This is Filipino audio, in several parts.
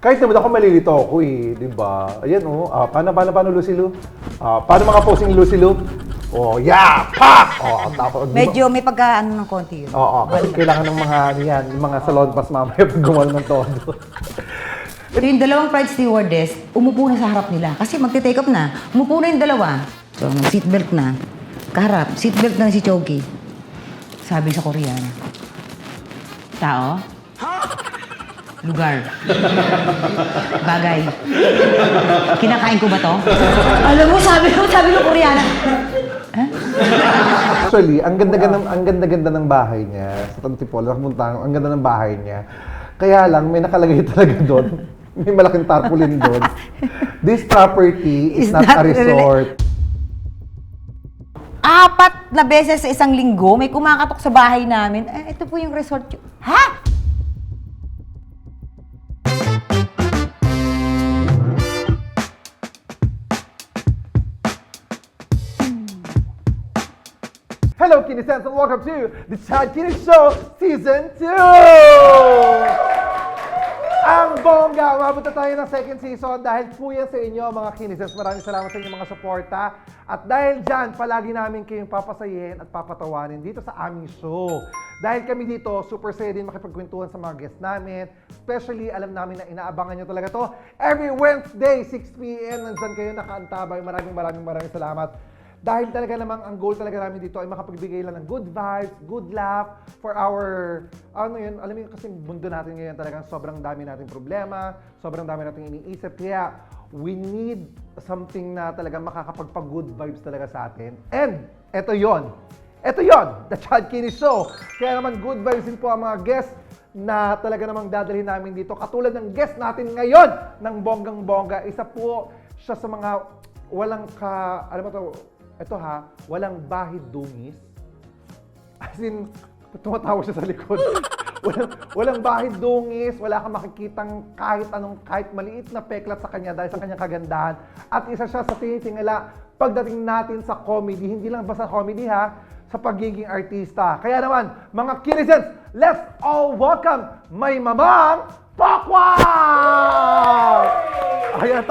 Kahit naman ako malilito ako eh, di ba? Ayan paano Lucy Lu? Paano mga posing Lucy Lu? Yeah! Pa! Tapos, Medyo may pagka-ano ng konti yun. Kailangan ng mga, yung mga salon pass mamaya pag gumawa ng todo. So yung dalawang flight stewardess, umupo na sa harap nila. Kasi magte-take off na. Umupo na yung dalawa. So, seatbelt na. Kaharap, seatbelt na si Choki. Sabi sa Koreano. Tao? Lugar. Bagay. Kinakain ko ba to? Alam mo, sabi ng Koreana. Actually, ang ganda-ganda ng bahay niya. Sa Tantipolo, ang ganda ng bahay niya. Kaya lang, may nakalagay talaga doon. May malaking tarpaulin doon. This property is not a resort. 4 na beses sa isang linggo, may kumakatok sa bahay namin. Ito po yung resort. Ha? Hello, Kinisens, and welcome to the Chad Kinis Show Season 2! Ang bongga! Umabot na tayo ng second season dahil po yan sa inyo, mga Kinisens. Maraming salamat sa inyong mga suporta. At dahil dyan, palagi namin kayong papasayin at papatawanin dito sa aming show. Dahil kami dito, super saya din makipagkwentuhan sa mga guests namin. Especially, alam namin na inaabangan nyo talaga to. Every Wednesday, 6 p.m. Nandyan kayo nakaantabay. Maraming salamat. Dahil talaga namang ang goal talaga namin dito ay makapagbigay lang ng good vibes, good laugh for our, alam mo yun, kasi mundo natin ngayon talagang sobrang dami nating problema, sobrang dami nating iniisip. Kaya, we need something na talagang makakapagpag-good vibes talaga sa atin. And, eto yon, The Chad Kinis Show. Kaya naman, good vibes din po ang mga guests na talaga namang dadalhin namin dito. Katulad ng guest natin ngayon ng bonggang-bongga. Isa po siya sa mga walang walang bahid dungis. As in, tumatawa siya sa likod. walang bahid dungis, wala kang makikitang kahit maliit na peklat sa kanya dahil sa kanyang kagandahan. At isa siya sa tinitingala pagdating natin sa comedy, hindi lang basta comedy sa pagiging artista. Kaya naman, mga Kinisens, let's all welcome May Mamang Pacquiao! Ayan,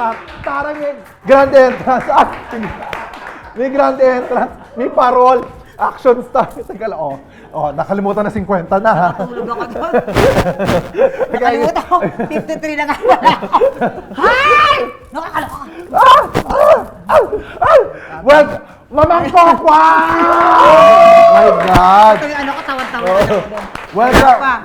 tarang may grand entrance. May grand entrance, may parol, action star. Teka lang, nakalimutan na 50 na ha. Tulog ako doon. Nakalimutan ko, 53 na nga wala ako. Hi! Nakakaloka. Well, Mamang Pacquiao! My God! Ito yung katawan-tawa.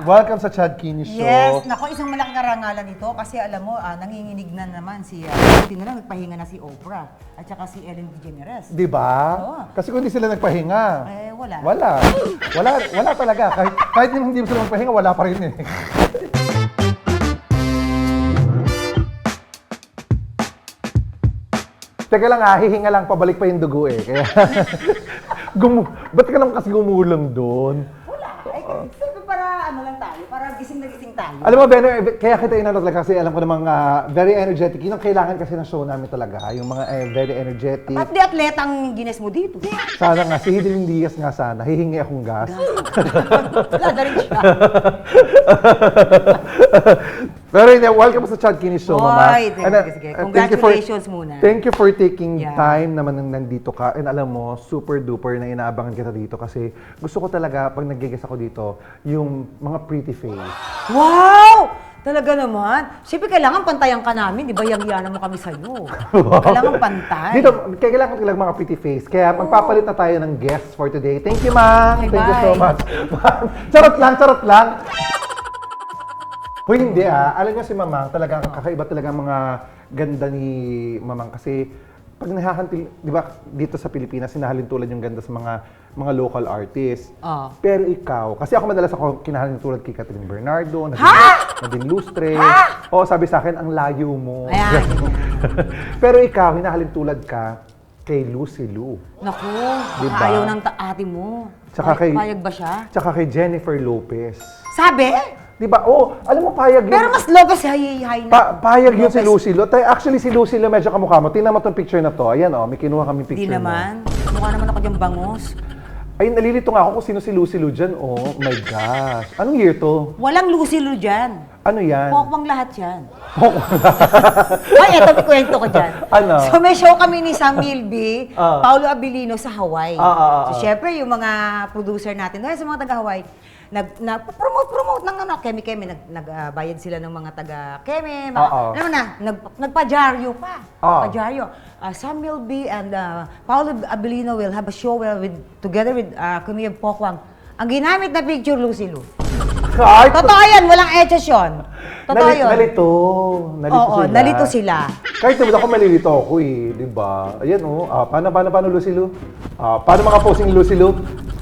Welcome sa Chad Kinis Show. Yes, naku, isang malaking karangalan ito kasi alam mo, nanginginig na naman si, nagpahinga na si Oprah at saka si Ellen DeGeneres. Di ba? Oo. Kasi kung hindi sila nagpahinga. Wala. Wala talaga. Kahit hindi sila magpahinga, wala pa rin eh. Teka lang hihinga lang, pabalik pa yung dugo eh. Kaya, ba't ka naman kasi gumulong doon? Wala. Sabi para lang tayo, para gising na gising tayo. Alam mo, Beno, kaya kita inano talaga kasi alam ko namang very energetic. Yun ang kailangan kasi ng show namin talaga. Yung mga very energetic. At di atleta ang gines mo dito. Sana nga, si Hidilyn Diaz nga sana. Hihingi akong gas. Wala na rin siya. Pero welcome sa Chad Kinis Show, Mama. Sige. Congratulations muna. Thank you for taking time naman nang nandito ka. And alam mo, super duper na inaabangan kita dito kasi gusto ko talaga, pag nag-guest ako dito, yung mga pretty face. Wow! Talaga naman. Siyempre, kailangan pantayan ka namin. Di ba, yang-yanan mo kami sa'yo. Kailangan pantay. Dito, kailangan ko lang mga pretty face. Kaya magpapalit na tayo ng guests for today. Thank you, Mang. Okay, Thank you bye. so much. Charot lang. Hoy, hindi Alam niyo si Mamang, talagang kakaiba talaga ang mga ganda ni Mamang kasi pag nahahantil, di ba, dito sa Pilipinas, sinahalin tulad yung ganda sa mga local artists. Pero ikaw, kasi ako madalas kinahalin tulad kay Catherine Bernardo, Nadine Lustre. Sabi sa akin, ang layo mo. Ayan. Pero ikaw, hinahalin tulad ka kay Lucy Lu. Naku, Diba? ayaw ng ate mo. Payag ba siya? Tsaka kay Jennifer Lopez. Sabi? Di ba? Alam mo, payag yun. Pero mas Lopez high na. Payag yun si Lucy Lu. Actually, si Lucy Lu medyo kamukha mo. Tingnan mo itong picture na to. Ayan may kinuha kami picture Di naman. Mukha naman ako diyang bangus. Ay, nalilito nga ako kung sino si Lucy Lu dyan. Oh my gosh. Anong year to? Walang Lucy Lu dyan. Ano yan? Pokwang lahat yan. Ay, eto, may kwento ko dyan. Ano? So, may show kami ni Sam Milby, Paulo Abilino sa Hawaii. So, syempre, yung mga producer natin, dahil sa mga taga-Hawaii, nag-promote ng ano, Kemi-Kemi, nagbayad sila ng mga taga-Kemi, ano na, nagpa-dyaryo pa. Pa-dyaryo. Sam Milby and Paulo Abilino will have a show together with Kuya Pokwang. Ang ginamit na picture, Lucy Lu. Kahit Totoo yan, walang etchos yun. Totoo yun. Nalito. Oo, nalito sila. Kahit naman ako malilito ako eh, di ba? Ayan oh, paano Lucy Lu? Paano mga posing Lucy Lu?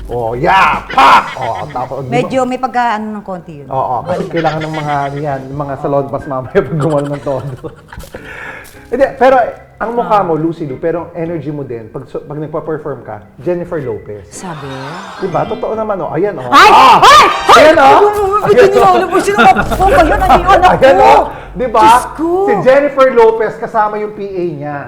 Oh, yeah! Pa! Oh, tapos Medyo may pagka-ano ng konti yun. Oo, kasi kailangan ng mga yan, mga salon pas mamaya pag gumano ng todo. Hindi, pero ang mukha mo, Lucy Lu, pero ang energy mo din, pag nagpa-perform ka, Jennifer Lopez. Sabi? Diba? Totoo naman, oh. Ayan, oh. Ay! Ay! Ayan, oh. Ito niyo, alam mo, sino ba? Oh, kayo, naniwan ako. Ayan, oh. Diba? Diyos ko. Si Jennifer Lopez kasama yung PA niya.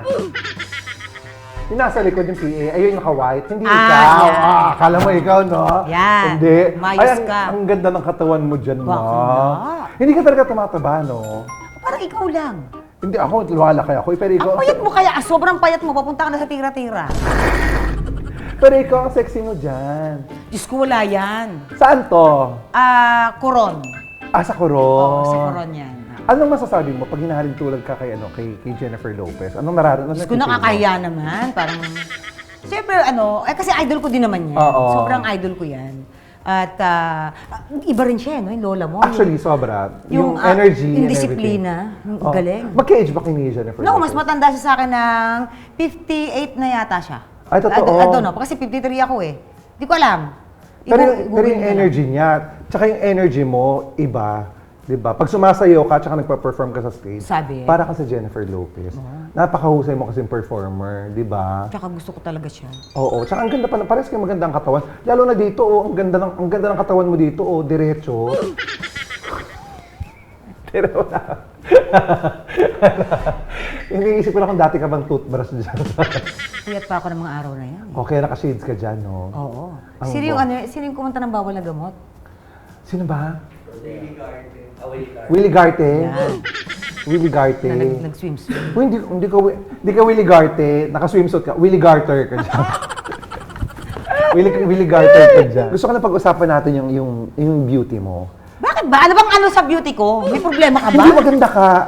Yung nasa likod yung PA, ayun yung naka-white. Hindi ikaw. yan. Akala mo ikaw, no? Yan. Hindi. Mayos ka. Ang ganda ng katawan mo dyan, no? Bakit nga? Hindi ka talaga tumataba, no? Parang ikaw lang. Hindi, ako, lumalaki ako. Pero ikaw, Ang payat mo kaya, sobrang payat mo, papunta ka na sa tira-tira. pero ikaw ang sexy mo dyan. Diyos ko, wala yan. Saan to? Coron. Sa Coron. Oo, sa Coron yan. Anong masasabi mo pag hinahalin tulad ka kay Jennifer Lopez? Anong nararamdaman? Diyos ko, nakakahiya naman. Parang, siyempre, kasi idol ko din naman yan. Oo. Sobrang idol ko yan. At iba rin siya, no? Yung lola mo. Actually, sobra. Yung energy yung and disiplina. everything. Yung galing. Magka-age ba kay Jennifer No, Lopez? mas matanda siya sa akin ng 58 na yata siya. Ay, totoo? I don't know, kasi 53 ako eh. Di ko alam. Pero yung energy niya, tsaka yung energy mo, iba. Diba? Pag sumasayaw ka, tsaka nagpa-perform ka sa stage, Sabi. para ka sa Jennifer Lopez. Napakahusay mo kasing performer, di ba? Tsaka gusto ko talaga siya. Oo, tsaka ang ganda pa, parehas kayo maganda ang katawan. Lalo na dito, ang ganda ng katawan mo dito, diretso. Pero iniisip ko na kung dati ka bang toothbrush dyan. Puyat pa ako ng mga araw na yan. Okay, naka-shades ka dyan, no? Oo. Ang Sino yung kumanta ng bawal na gamot? Sino ba? Willie Garte. Yan. Willie Garte. Na nag-swimsuit. Uy, hindi ka Willie Garte, naka-swimsuit ka. Willie Garter ka dyan. Willie Garter ka dyan. Gusto ko na pag-usapan natin yung beauty mo. Bakit ba? Ano bang sa beauty ko? May problema ka ba?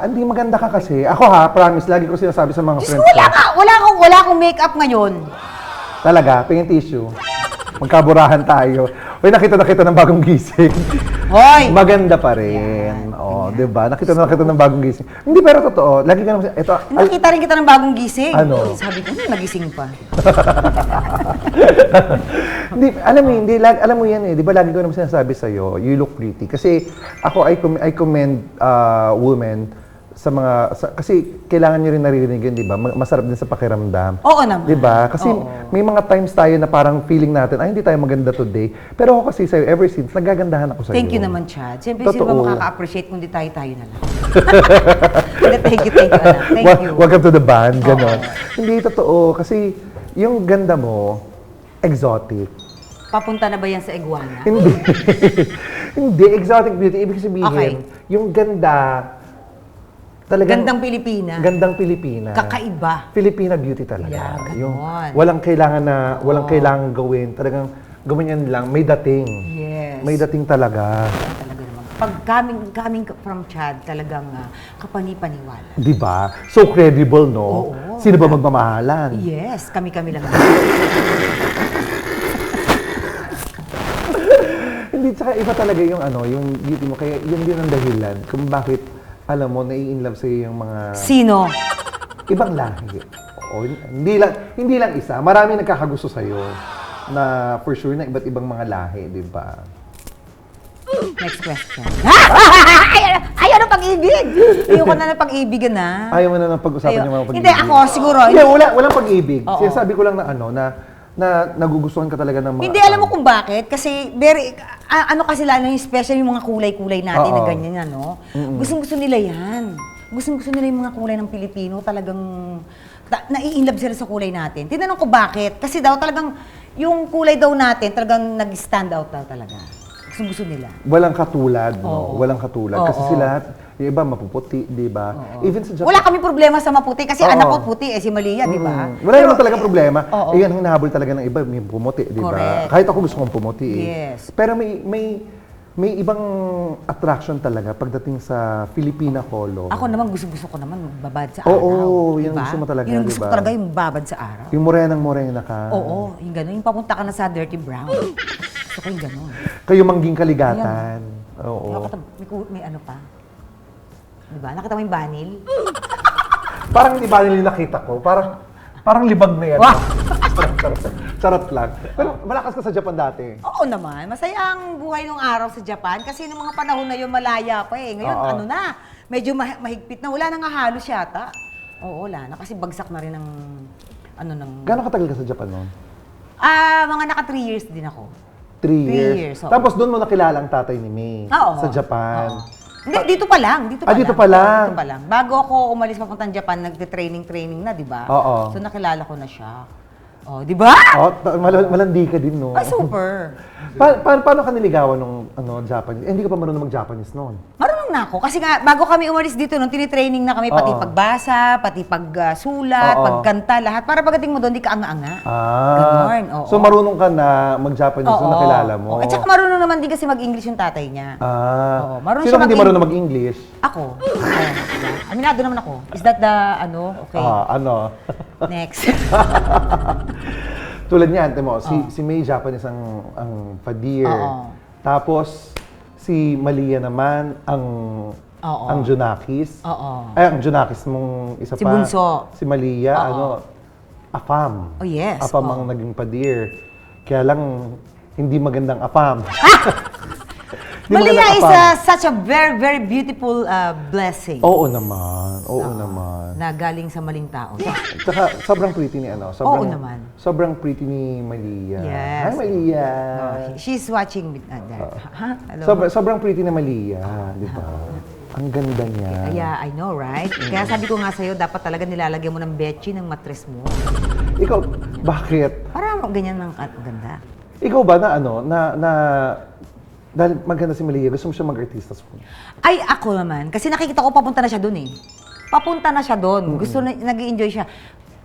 Hindi maganda ka kasi. Ako promise, lagi ko sinasabi sa mga Diyos friends ko, ko. wala akong makeup ngayon. Talaga, pingin tissue. Magkaburahan tayo. Uy, nakita ng bagong gising. Hoy! Maganda pa rin. Oo, di ba? Nakita ng bagong gising. Hindi, pero totoo. Lagi ka naman, Nakita rin kita ng bagong gising. Ano? Sabi ko, nagising pa. Hindi, alam mo yan eh. Di ba lagi ko naman sinasabi sa'yo, you look pretty. Kasi ako, I commend women sa mga, kasi kailangan nyo rin naririnig yun, di ba? Masarap din sa pakiramdam. Oo naman. Di ba? Kasi may mga times tayo na parang feeling natin, ay hindi tayo maganda today. Pero ako kasi sa'yo, ever since, nagagandahan ako sa'yo. Thank you naman, Chad. Siyempre, sino ba Totoo. makaka-appreciate kung di tayo na lang? Thank you, anak. Thank you. Welcome to the band, gano'n. Hindi, totoo. Kasi yung ganda mo, exotic. Papunta na ba yan sa iguana? Hindi. Hindi, exotic beauty. Ibig sabihin, yung ganda, talagang Gandang Pilipina. Gandang Pilipina. Kakaiba. Filipina beauty talaga. Yeah, ganon. Yung walang kailangan gawin. Talagang gawin yan lang. May dating. Yes. May dating talaga. Talaga naman. Pag coming from Chad, talagang kapani-paniwala. Di ba? So credible, no? Oo. Sino ba magmamahalan? Yes, kami lang. Hindi, tsaka iba talaga yung yung beauty mo. Kaya yun din ang dahilan kung bakit, alam mo, nai-inlove sa'yo yung mga Sino? ibang lahi. Oo, hindi lang isa. Marami nagkakagusto sa'yo na for sure na iba't ibang mga lahi, di ba? Next question. Ayaw na pag-ibig! Ayoko na ng pag-ibigan na. Ayaw mo na ng pag-usapan yung mga pag-ibig. Hindi, ako siguro. Hindi, walang pag-ibig. Oo. Sinasabi ko lang na nagugustuhan ka talaga ng mga... Hindi, alam mo kung bakit? Kasi, kasi lalo yung special yung mga kulay-kulay natin na ganyan, ano? Gustong-gusto nila yan. Gustong-gusto nila yung mga kulay ng Pilipino. Talagang, nai-inlove sila sa kulay natin. Tinanong ko bakit? Kasi daw talagang, yung kulay daw natin talagang nag-stand out daw talaga. Gusto nila. Walang katulad, no? Oo. Walang katulad. Kasi Oo. sila, yung iba mapuputi, di ba? Even sa Japan. Wala kami problema sa maputi kasi Oo. anak ko puti si Malia, di ba? Wala naman talagang problema. Oo. Yan ang hinahabol talaga ng iba, may pumuti, di ba? Correct. Kahit ako gusto kong pumuti. Yes. Pero may ibang attraction talaga pagdating sa Filipina color. Ako naman gusto ko naman magbabad sa Oo, araw. yun diba? gusto mo talaga, Yun ang gusto diba? ko talaga yung babad sa araw. Yung morenang-morena ka. Oo, yung gano'n. Yung papunta ka na sa dirty brown. Gusto ko yung gano'n. Kayo mangging kaligatan. Oo. May ano pa. Diba? Nakita mo yung banil? Parang hindi ba nila nakita ko? Parang libag na yan. Wah! Charot lang. Pero malakas ka sa Japan dati. Oo naman. Masaya ang buhay nung araw sa Japan kasi nung mga panahon na yun malaya pa eh. Ngayon, Oo. ano na, medyo mahigpit na. Wala na nga halos yata. Oo, wala na. Kasi bagsak na rin ng, Gano'ng katagal ka sa Japan noon? mga naka 3 years din ako. 3 years. years, oo. Tapos doon mo nakilala ang tatay ni May Oo. sa Japan. Oo. Hindi, dito pa lang. Dito pa Dito lang. pa lang. Dito pa lang. Bago ako umalis papuntang Japan, nagte-training na, di ba? Oo. So nakilala ko na siya. Oh, di ba? Oh, malandi ka din, no? Ay, super. Paano ka niligawan nung Japanese? Hindi ka pa marunong mag-Japanese noon. Marunong na ako. Kasi nga, bago kami umalis dito, nung tinitraining na kami, pati Oo. pagbasa, pati pagsulat, Oo. pagkanta, lahat. Para pagdating mo doon, di ka anga-anga. Ganon, oo. So marunong ka na mag-Japanese nung nakilala mo? At saka marunong naman din kasi mag-English yung tatay niya. Oo, marunong Sino siya hindi marunong mag-English? Ako. Ayan, diba? Aminado naman ako. Is that the, okay. Ano? Next. Tulad niya, ante mo, si May Japanese ang Fadir. Oo. Tapos, si Malia naman ang Junakis. Oo. Ay, ang Junakis mong isa Si pa. Bunso. Si Malia, Oo. Afam. Oh, yes. Afam Oo. ang naging Fadir. Kaya lang, hindi magandang Afam. Hindi Malia magandang is Afam. such a very, very beautiful blessing. Oo naman. Oo naman. Na galing sa maling tao. Tsaka, sobrang pretty ni Oo naman. Sobrang pretty ni Malia. Yes. Hi, Malia. She's watching with that. Ha? Hello? Sobrang pretty na Malia, di ba? Ang ganda niya. Yeah, I know, right? Kaya sabi ko nga sa'yo, dapat talaga nilalagyan mo ng betchy ng matres mo. Ikaw, bakit? Para ganyan ng ganda. Ikaw ba dahil maganda si Malia, gusto mo siya mag-artista soon? Ay, ako naman. Kasi nakikita ko papunta na siya doon eh. Papunta na siya doon. Gusto na, nag-i-enjoy siya.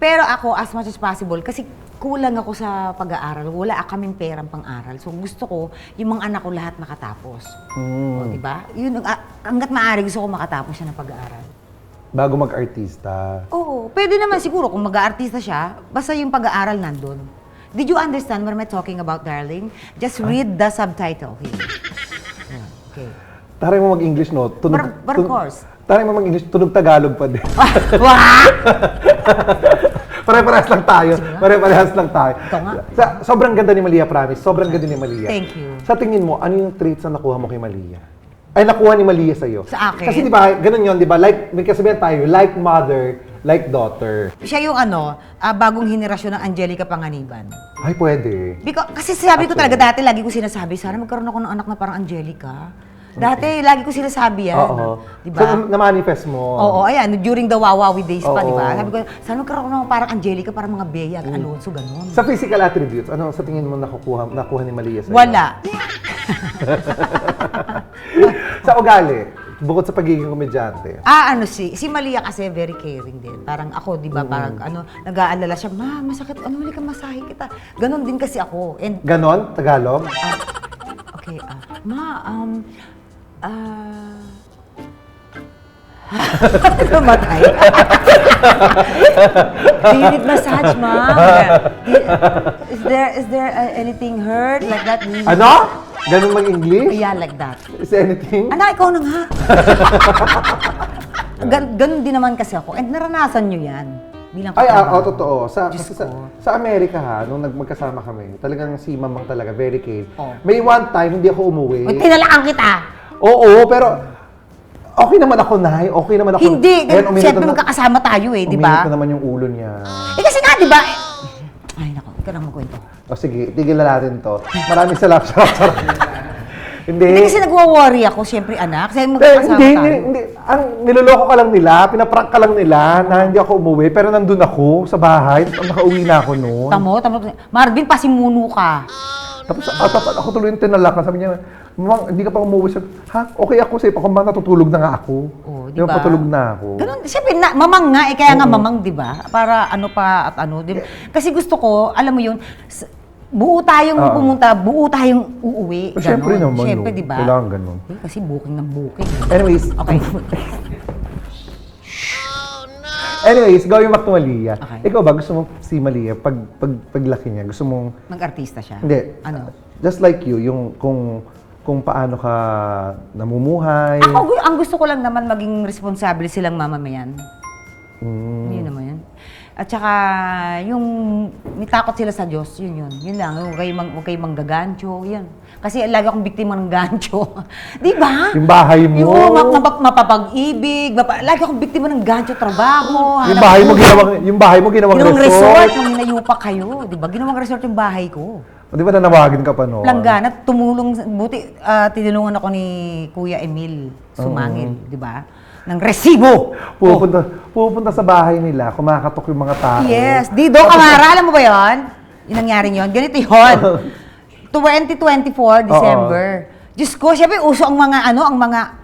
Pero ako, as much as possible, kasi kulang ako sa pag-aaral. Wala kaming perang pang-aral. So gusto ko, yung mga anak ko lahat makatapos. O, diba? Yun, hanggat maaari gusto ko makatapos siya ng pag-aaral. Bago mag-artista. Oo. Pwede naman siguro kung mag-aartista siya, basta yung pag-aaral nandun. Did you understand what am I talking about, darling? Just read the subtitle here. Yeah, okay. Taray mo mag-English, no? But of course. Taray mo mag-English, tunog Tagalog pa din. Wow! Pare-parehas lang tayo. Pare-parehas lang tayo. Ito nga. Sobrang ganda ni Malia, promise. Sobrang ganda ni Malia. Thank you. Sa tingin mo, ano yung traits na nakuha mo kay Malia? Ay, nakuha ni Malia sa'yo. Sa akin? Kasi di ba, ganun yun, di ba? Like, may kasabihan tayo, like mother, like daughter. Siya yung bagong henerasyon ng Angelica Panganiban. Ay, pwede. Kasi sabi ko talaga dati, lagi ko sinasabi, sana magkaroon ako ng anak na parang Angelica. Dati, lagi ko sinasabi yan. Oo. Diba? So, na-manifest mo. Oo, ayan, during the Wawawi days pa, Oo. di ba? Sabi ko, sana magkaroon ako parang Angelica, parang mga Bea at Alonso, ganun. Sa physical attributes, ano sa tingin mo nakuha ni Malia sa'yo? Wala. Sa ugali, bukod sa pagiging komedyante. Si Malia kasi very caring din. Parang ako, di ba, parang nag-aalala siya, ma, masakit, huli ka masahe kita. Ganon din kasi ako. And, Ganon? Tagalog? okay, Matay. Do you need massage, ma? Is there anything hurt like that? Ano? Ganon mag-English? Yeah, like that. Is there anything? Anak, ikaw na nga. Ganun din naman kasi ako. And naranasan nyo yan. Bilang Ay, kasama. totoo. Diyos Kasi ko. sa Amerika nung magkasama kami, talagang si Mamang talaga, very caring. Oh. May one time, hindi ako umuwi. Uy, tinalaan kita. Oo, pero okay naman ako, Nay. Okay naman ako. Hindi. Ayan, uminit Siyempre na- magkakasama tayo eh, di Uminit ba? na naman yung ulo niya. Kasi nga, di ba? Ay, naku, ikaw na magkwento. O sige, tigil na natin to. Maraming salamat. Hindi kasi nagwa-worry ako, siyempre anak. Kasi Hindi, magkakasama hindi, tayo. hindi. Ang niloloko ka lang nila, pinaprank ka lang nila na hindi ako umuwi, pero nandun ako sa bahay, nakauwi na ako noon. Tamo. Marvin, pasimuno ka. Tapos ako tuloy yung tinalakan, sabi niya, Mamang, hindi ka pa umuwi. Sabi, ha? Okay ako, safe ako, ma, natutulog na nga ako. Oh, Di ba? Patulog na ako. Ganun, siyempre, mamang nga, kaya nga mamang, di ba? Para ano pa at ano, di ba? Kasi gusto ko, alam mo yun, buo tayong pumunta, buo tayong uuwi. Ganon. Siyempre naman, Siyempre, no? di ba? Kailangan ganun. Kasi booking ng booking. Anyways, Okay. anyways, gawin mo to Malia. Okay. Ikaw ba, gusto mo si Malia, paglaki niya, gusto mong, Mag-artista siya. hindi, Ano? just like you, yung kung paano ka namumuhay. Ako, ang gusto ko lang naman maging responsable silang mamamayan. Yun naman yun. At saka, yung may takot sila sa Diyos, yun. Yun lang, huwag kayong manggagancho, yun. Kasi lagi akong biktima ng gancho. Di ba? Yung bahay mo. Yung mapapag-ibig, lagi akong biktima ng gancho, trabaho. Yung bahay mo ginawang resort. Nung nayupa kayo, di ba? Ginawang resort yung bahay ko. Di ba nanawagin ka pa noon? Langgana, tumulong, buti tinulungan ako ni Kuya Emil Sumangil, di ba? Ng resibo. Pupunta sa bahay nila, kumakatok yung mga tao. Yes. Dido, Kamara, alam mo ba yun? Yung nangyari yun. Ganito yun. 2024, December. Diyos ko, syempre uso ang mga,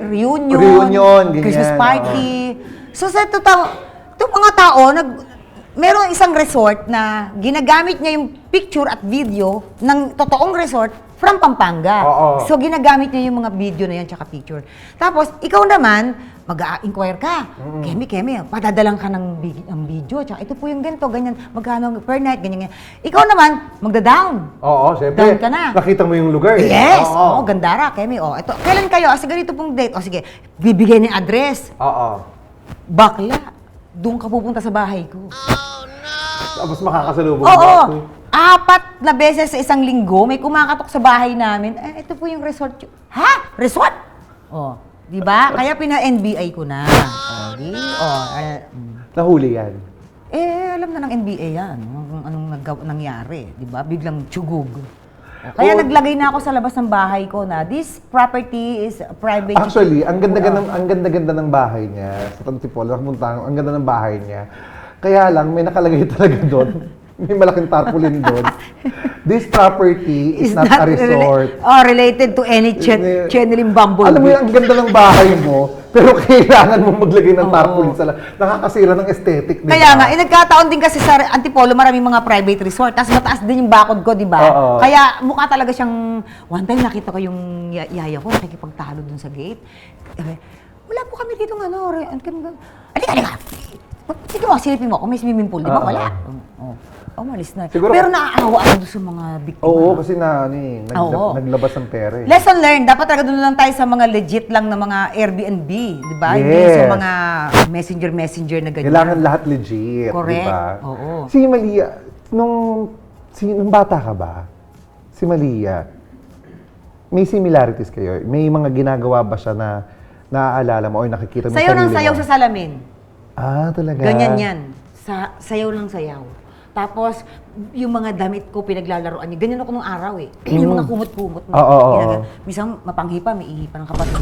reunion, ganyan. Christmas party. So sa ito mga tao, merong isang resort na ginagamit niya yung picture at video ng totoong resort from Pampanga. Oo. So ginagamit niya yung mga video na yan tsaka picture. Tapos, ikaw naman, mag-inquire ka. Kemi, padadalang ka ng video. Tsaka ito po yung ganito, ganyan, magkano per night, ganyan. Ikaw naman, magda-down. Oo, syempre. Down ka na. Nakita mo yung lugar. Yes! Oo, gandara, Kemi. Ito, kailan kayo? Sa ganito pong date. Sige, bibigay ng address. Oo. Bakla, doon ka pupunta sa bahay ko. Tapos makakasalubong Oo. mo. 4 na beses sa isang linggo, may kumakatok sa bahay namin. Ito po yung resort. Ha? Resort? Di ba? Kaya pina-NBI ko na. Nahuli yan. Alam na ng NBA yan. Kung anong nangyari. Di ba? Biglang tsugog. Kaya naglagay na ako sa labas ng bahay ko na this property is private. Actually, ang ganda-ganda ng bahay niya. Sa Tantipolo, ang ganda ng bahay niya. Kaya lang, may nakalagay talaga doon. May malaking tarpaulin doon. This property is not a resort. Related to any channeling bumblebee. Alam mo yung ang ganda ng bahay mo, pero kailangan mo maglagay ng tarpaulin sa nakakasira ng aesthetic, di ba? Kaya nga, nagkataon din kasi sa Antipolo, maraming mga private resort. Tapos mataas din yung bakod ko, di ba? Kaya mukha talaga siyang, one time nakita ko yung yaya ko, nakikipagtalo dun sa gate. Wala po kami dito Alika! Sige mo, silipin mo ako, may swimming pool, di ba? Wala. Umalis na. Siguro, pero naaawa ako doon sa mga biktima. Oo, kasi naglabas ng pera eh. Lesson learned, dapat talaga doon lang tayo sa mga legit lang na mga Airbnb, di ba? Yes. Hindi sa mga messenger na ganyan. Kailangan lahat legit, Correct. di ba? Oo. Si Malia, nung bata ka ba, si Malia, may similarities kayo? May mga ginagawa ba siya na naaalala mo o nakikita mo Sayaw ng sarili sayaw mo? sa salamin. Talaga? Ganyan yan. Sayaw ng sayaw. Tapos, yung mga damit ko, pinaglalaroan niya. Ganyan ako nung araw eh. Yung mga kumot-kumot. Oo. Minsan, mapanghipa, may ihipa ng kapatid.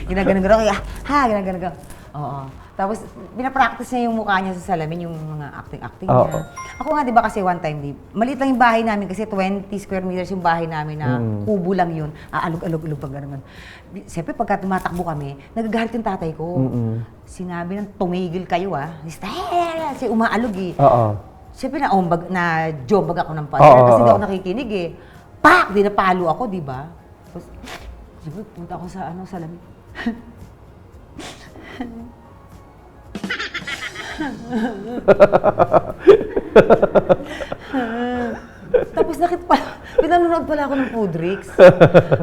Ginaganon-ganon. Ginaganon-ganon. Oo. Tapos, pinapractice niya yung mukha niya sa salamin, yung mga acting-acting niya. Ako nga, di ba kasi one time, maliit lang yung bahay namin kasi 20 square meters yung bahay namin na kubo lang yun. Alog-alog pag gano'n. Siyempre, pagka tumatakbo kami, nagagalit yung tatay ko. Sinabi ng tumigil kayo kasi umaalog eh. Siyempre, na-jombag ako ng pader kasi hindi ako nakikinig eh. Pak! Di napalo ako, di ba? Tapos, siyempre, punta ako sa salamin. Tapos pinanonood pala ako ng Foodrix.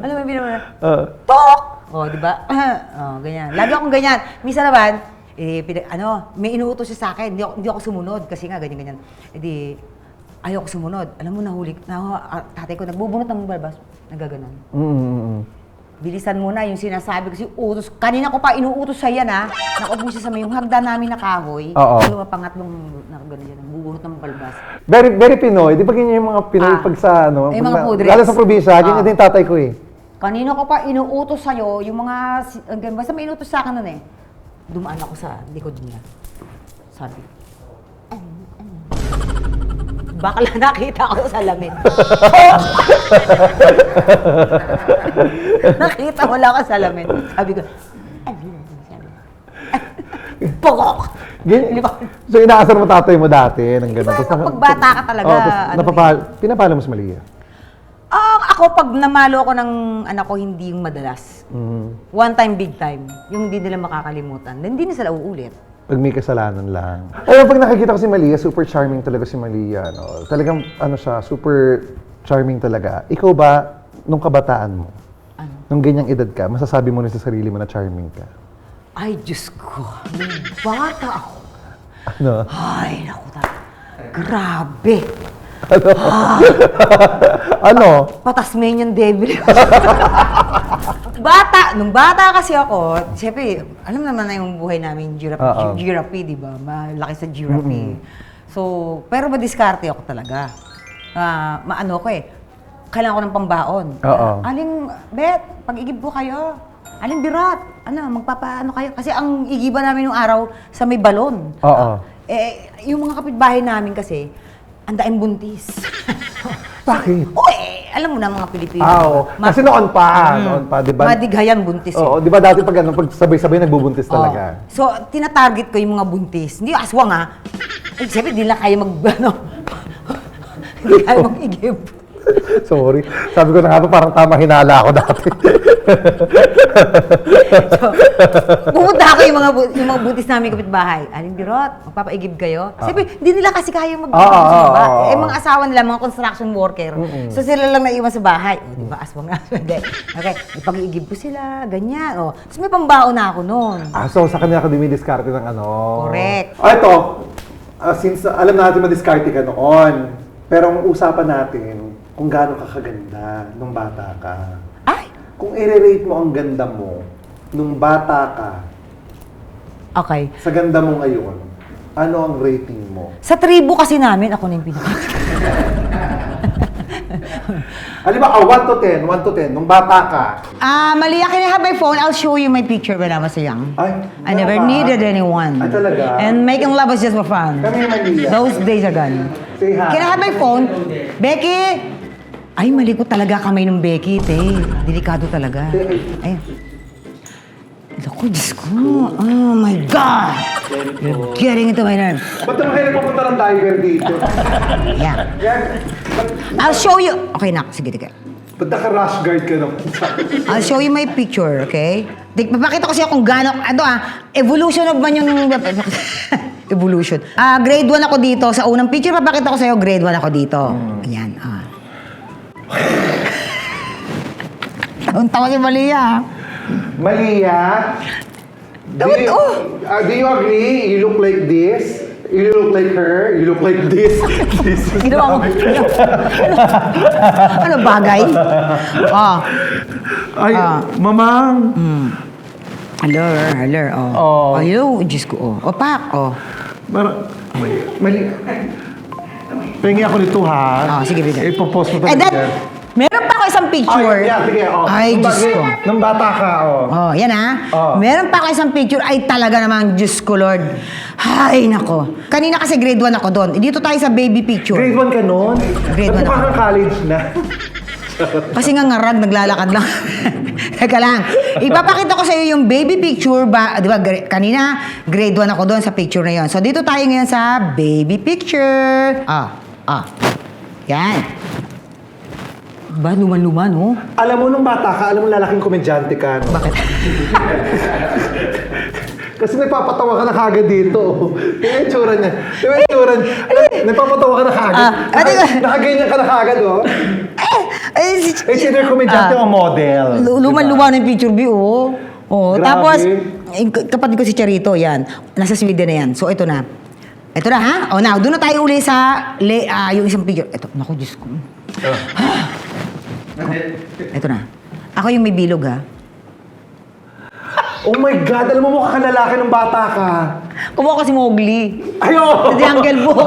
Alam mo, pinanonood. Tok! Di ba? Ganyan. Lagi akong ganyan. Minsan naman, may inuutos siya sa akin. Hindi ako sumunod kasi nga ganyan-ganyan. Ayaw ko sumunod. Alam mo, tatay ko, nagbubunot ng balbas. Nagaganon. bilisan mo na yung sinasabi kasi utos. Kanina ko pa inuutos sa yan, ha? Nakaupo siya sa may yung hagdan namin na kahoy. Oo. Yung pangatlong, gano'n yan, bubunot ng balbas. Very, very Pinoy. Di ba ganyan yung mga Pinoy pag sa, ano? Yung mga pudres. Lalo sa probinsya, ganyan din tatay ko eh. Kanina ko pa inuutos sa'yo, yung mga, basta may inuutos sa akin nun eh. Dumaan ako sa likod niya. Sabi, bakla nakita ko sa salamin. Nakita wala ka sa salamin. Sabi ko, pogok! Ganyan. So, inaasar mo tatay mo dati ng gano'n. Diba, kapag bata ka talaga, pinapalo mo si Malia. Ako, pag namalo ako ng anak ko, hindi yung madalas. One time, big time. Yung hindi nila makakalimutan. Then, hindi na sila uulit. Pag may kasalanan lang. Alam, pag nakikita ko si Malia, super charming talaga si Malia. No? Talagang, siya, super charming talaga. Ikaw ba, nung kabataan mo, nung ganyang edad ka, masasabi mo rin sa sarili mo na charming ka? Ay, Diyos ko. Nung bata ako. Ano? Ay, naku talaga. Grabe. Ano? Patasmanian devil. Nung bata kasi ako, siyempre, alam naman na yung buhay namin, giraffe, di ba? Malaki sa giraffe. So, pero madiskarte ako talaga. Maano ko eh, kailangan ko ng pambaon. Aling, Bet, pag-igib po kayo. Aling Birat, magpapaano kayo? Kasi ang igiba namin nung araw sa may balon. Yung mga kapitbahay namin kasi, ang daing buntis. Bakit? Alam mo na mga Pilipino. Kasi noon pa, di ba? Madighayan buntis. Oo, di ba dati pag sabay-sabay nagbubuntis talaga? So, tinatarget ko yung mga buntis. Hindi aswang, ha? Siyempre, di lang kaya hindi kaya mag-igib. Sorry. Sabi ko na nga ba, parang tama hinala ako dati. Pumunta ako yung mga buntis namin kapitbahay. Aling Birot, magpapaigib kayo? Siyempre, hindi nila kasi kaya mag-igib. Mga asawa nila, mga construction worker. So, sila lang naiwan sa bahay. Di ba, aswang na. Okay, ipag-igib ko sila, ganyan. Tapos may pambaon na ako noon. So sa kanila ka dumidiskarte ng ano? Correct. Ito, since alam natin madiskarte ka noon, pero ang usapan natin, kung gaano ka kaganda nung bata ka. Ay! Kung i-rate mo ang ganda mo nung bata ka, Okay. sa ganda mo ngayon, ano ang rating mo? Sa tribo kasi namin, ako na yung pinaka. Halimbawa, 1 to 10, 1 to 10, nung bata ka. Malia, can I have my phone? I'll show you my picture when I was young. Ay, I never needed anyone. Ay, talaga? And making love was just for fun. Kami yung Malia. Those days are gone. Say hi. Can I have my phone? Becky! Ay, mali ko talaga kamay ng Becky, te. Delikado talaga. Ay. Naku, Diyos ko. Oh my God! You're getting into my nerves. Ba't naman kayo nagpupunta ng diver dito? Yeah. Yan. I'll show you. Okay, nak. Sige, sige. Ba't naka-rush guard ka naman? I'll show you my picture, okay? Papakita ko siya kung gaano, evolution of man yung... evolution. Grade 1 ako dito. Sa unang picture, papakita ko sa'yo, grade 1 ako dito. Ayan, Taon-tawa si Malia. Malia, do you agree? You look like this? You look like her? You look like this? Ginawa mo. Ano bagay? Ay, mamang. Hello. Ayaw, Diyos ko, Pak, Mali. Pengi ako nito, ha? Sige, bigyan. Ipopost mo talaga. Meron pa ako isang picture. Sige, Ay, Diyos ko. Nung bata ka, Yan, ha? Meron pa ako isang picture. Ay, talaga namang, Diyos ko, Lord. Ay, nako. Kanina kasi grade 1 ako doon. Dito tayo sa baby picture. Grade 1 ka noon? Grade 1 ako. Nagmukha kang college na. Kasi nga ngarag, naglalakad lang. Teka lang. Ipapakita ko sa iyo yung baby picture ba, di ba, kanina, grade 1 ako doon sa picture na yon. So, dito tayo ngayon sa baby picture. Yan. Ba, luman-luman, no? Alam mo, nung bata ka, alam mo lalaking komedyante ka, no? Bakit? Kasi nagpapatawa ka na kagad dito. Yung itsura niya. Nagpapatawa ka na kagad. Nakaganyan ka na kagad, either komedyante o model. Luman-luman yung picture, Grabe. Tapos, kapatid ko si Charito, yan. Nasa Sweden na yan. So, ito na. Ito na, ha? Now, doon na tayo uli sa yung isang picture. Ito, naku, Diyos ko. Ito na. Ako yung may bilog, ha? Oh my God! Alam mo, mukha ka lalaki ng bata ka. Kumuha ko si Mowgli. Ayo! Sa Jungle Book.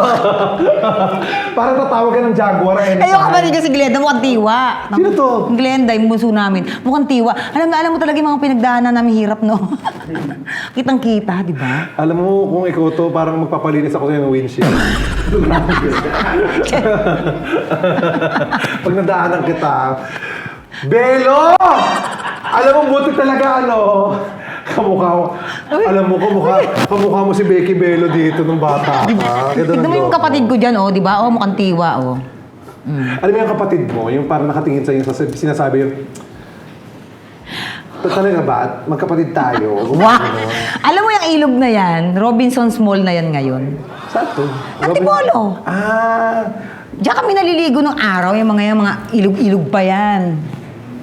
Parang tatawag ka ng Jaguar anytime. Ayoko kapatid ko si Glenda, mukhang tiwa. Sino to? Ang Glenda, yung bunso namin. Mukhang tiwa. Alam mo talaga yung mga pinagdaanan namin hirap, no? Kitang-kita, di ba? Alam mo, kung ikaw to, parang magpapalinis ako sa'yo ng windshield. Pag nadaanan kita, Belo! Alam mo, buti talaga, kamukha mo. Alam mo, kamukha mo si Becky Belo dito nung bata ka. Tignan mo yung kapatid ko dyan, oh, di ba? Oh, mukhang tiwa, oh. Alam mo yung kapatid mo, yung parang nakatingin sa'yo, sinasabi yung, talaga ba? At magkapatid tayo. Wow! Alam mo yung ilog na yan, Robinson's Mall na yan ngayon. Saan to? Antipolo. Diyan kami naliligo nung araw, yung mga ilog-ilog pa yan.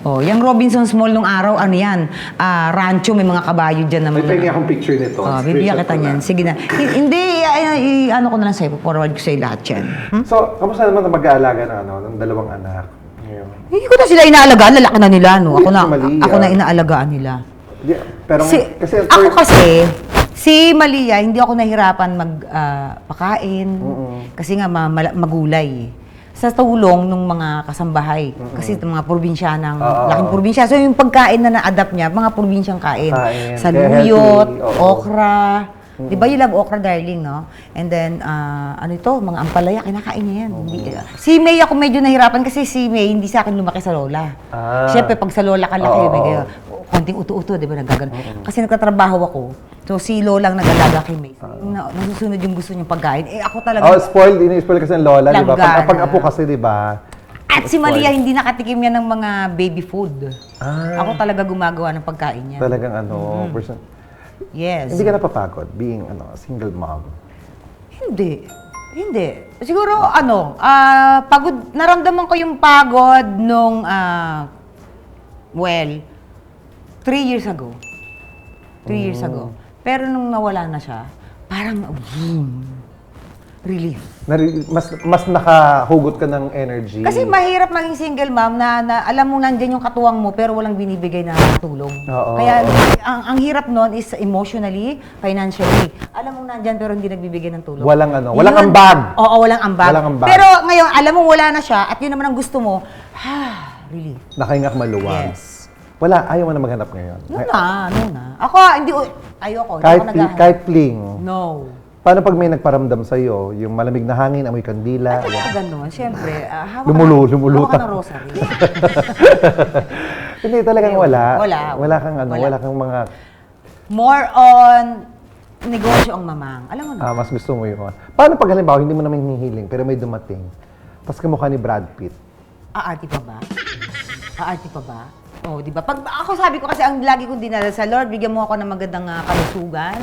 Oh, yung Robinson's Mall nung araw, ano yan? Rancho, may mga kabayo dyan na May mga... pengi akong picture nito. Oh, bibigyan kita niyan. Sige na. Hindi, ano ko na lang sa'yo, forward ko sa'yo lahat yan. So, kamusta naman na mag-aalaga ng dalawang anak? Ngayon. Hindi ko na sila inaalagaan, lalaki na nila, no? Si Malia. Ako na inaalagaan nila. Pero Si Malia, hindi ako nahirapan magpakain kasi nga magulay. Sa tulong ng mga kasambahay. Kasi itong mga probinsyanang, laking probinsya. So yung pagkain na na-adapt niya, mga probinsyang kain. Saluyot, okra. Di ba you love okra, darling, no? And then, mga ampalaya, kinakain niya yan. Si May ako medyo nahirapan kasi si May hindi sa akin lumaki sa lola. Siyempre, pag sa lola ka laki, may konting uto-uto, di ba, nagagano. Kasi nagtatrabaho ako. So, si Lola ang nag-alaga kay May. Nasusunod yung gusto niyang pagkain. Ako talaga... spoiled. Ini-spoil kasi ng lola, di ba? Pag apo kasi, di ba? At si Malia, hindi nakatikim yan ng mga baby food. Ako talaga gumagawa ng pagkain niya. Talagang person. Yes. Hindi ka napapagod being single mom? Hindi. Siguro, pagod, naramdaman ko yung pagod nung, 3 years ago. 3 years ago. Pero nung nawala na siya, parang, relief. Mas nakahugot ka ng energy. Kasi mahirap maging single mom na alam mo nandyan yung katuwang mo pero walang binibigay na tulong. Kaya ang hirap nun is emotionally, financially. Alam mo nandyan pero hindi nagbibigay ng tulong. Walang ambag. Oo, walang ambag. Pero ngayon, alam mo wala na siya at yun naman ang gusto mo, relief. Nakahingak maluwag. Yes. Wala, ayaw mo na maghanap ngayon. Ano na. Ako, ayoko. Kahit fling. No. Paano pag may nagparamdam sa'yo, yung malamig na hangin, amoy kandila? Ganun, siyempre. Lumulutan. Hawak ka ng rosary. Hindi, talagang wala. Wala kang mga... More on negosyo ang mamang. Alam mo na. mas gusto mo yun. Paano pag halimbawa, hindi mo naman hinihiling, pero may dumating, tapos kamukha ni Brad Pitt? Aarti pa ba? Oh, di ba? Pag ako sabi ko kasi ang lagi kong dinala sa Lord, bigyan mo ako ng magandang kalusugan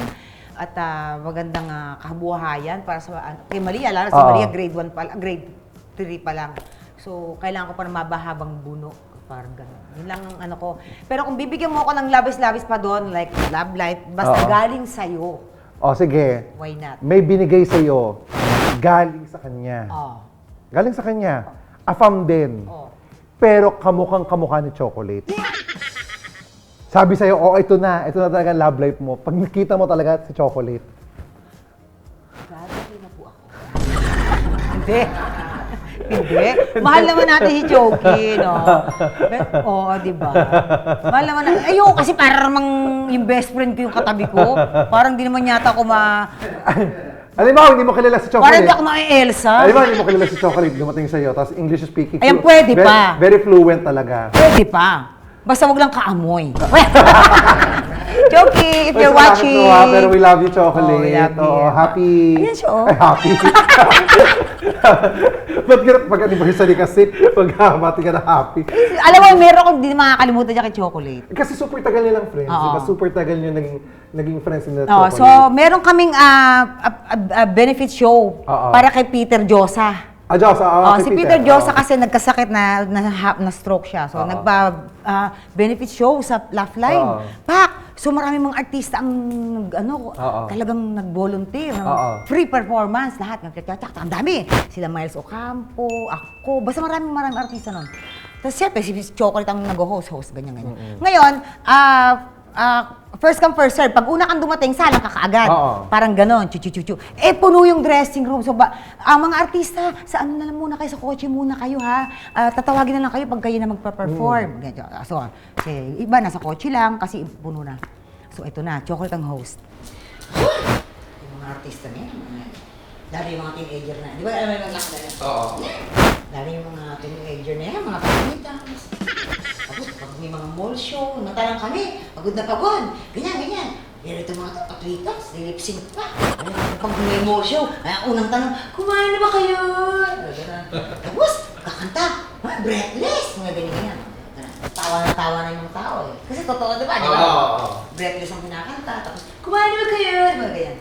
at magandang kabuhayan para sa kay Malia, lalo si Malia grade 1 pa, grade 3 pa lang. So, kailangan ko pa ng mabahabang buno. Parang gano'n. Yun lang ang ko. Pero kung bibigyan mo ako ng labis-labis pa doon, like love life, basta galing sa'yo. Sige. Why not? May binigay sa'yo, galing sa kanya. Galing sa kanya. Afam din. Pero kamukha ni Chocolate. Sabi sa'yo, ito na talaga love life mo. Pag nakita mo talaga si Chocolate. Gagawin na po ako. Hindi. Mahal naman natin si Choki, no? Di ba? Mahal naman natin. Ayoko kasi parang yung best friend ko yung katabi ko. Parang di naman yata ako Alam mo, hindi mo kilala si Chocolate. Parang hindi ako Elsa. Alam mo, hindi mo kilala si Chocolate. Dumating sa'yo, tapos English speaking. Ayan, pwede pa. Very fluent talaga. Pwede pa. Basta wag lang kaamoy. Choki, if you're watching. Pero we love you, Chocolate. We love you. Happy. Ayan siya, Happy. Ba't pag-anniversary kasi, pag-hamati ka na happy. Alam mo, meron akong di makakalimutan niya kay Chocolate. Kasi super tagal nilang friends. Diba? Super tagal niyo naging friends in the Chocolate. So, meron kaming benefit show para kay Peter Josa. Si Peter Josa kasi nagkasakit na stroke siya. So, benefit show sa Laugh Line. So, maraming mga artista ang talagang nag-volunteer. Free performance, lahat. Ang dami. Sila Miles Ocampo, ako. Basta maraming artista nun. Tapos siyempre, si Chocolate ang nag-host, ganyan. Ngayon, first come, first serve. Pag una kang dumating, salang ka kaagad. Oo. Parang ganon, chu-chu-chu-chu. Eh, puno yung dressing room. So, ang mga artista, sa ano na lang muna kayo, sa kotse muna kayo, ha? Tatawagin na lang kayo pag kayo na magpa-perform. So, iba, nasa kotse lang kasi puno na. So, ito na, Chocolate ang host. Yung mga artista niya, dali yung mga teenager na. Di ba, alam mo yung lakda na? Oo. Dali yung mga teenager na yan, mga pagkita. Tapos, pag may mga mall show, matalang kami, pagod na pagod. Ganyan. Pero ito mga patwitas, nilipsing pa. Pag may mall show, unang tanong, kumain na ba kayo? Tapos, kakanta, breathless, mga ganyan. Tawa na yung tao eh. Kasi totoo, di ba? Breathless ang kinakanta. Tapos, kumain na ba kayo? Mga ganyan.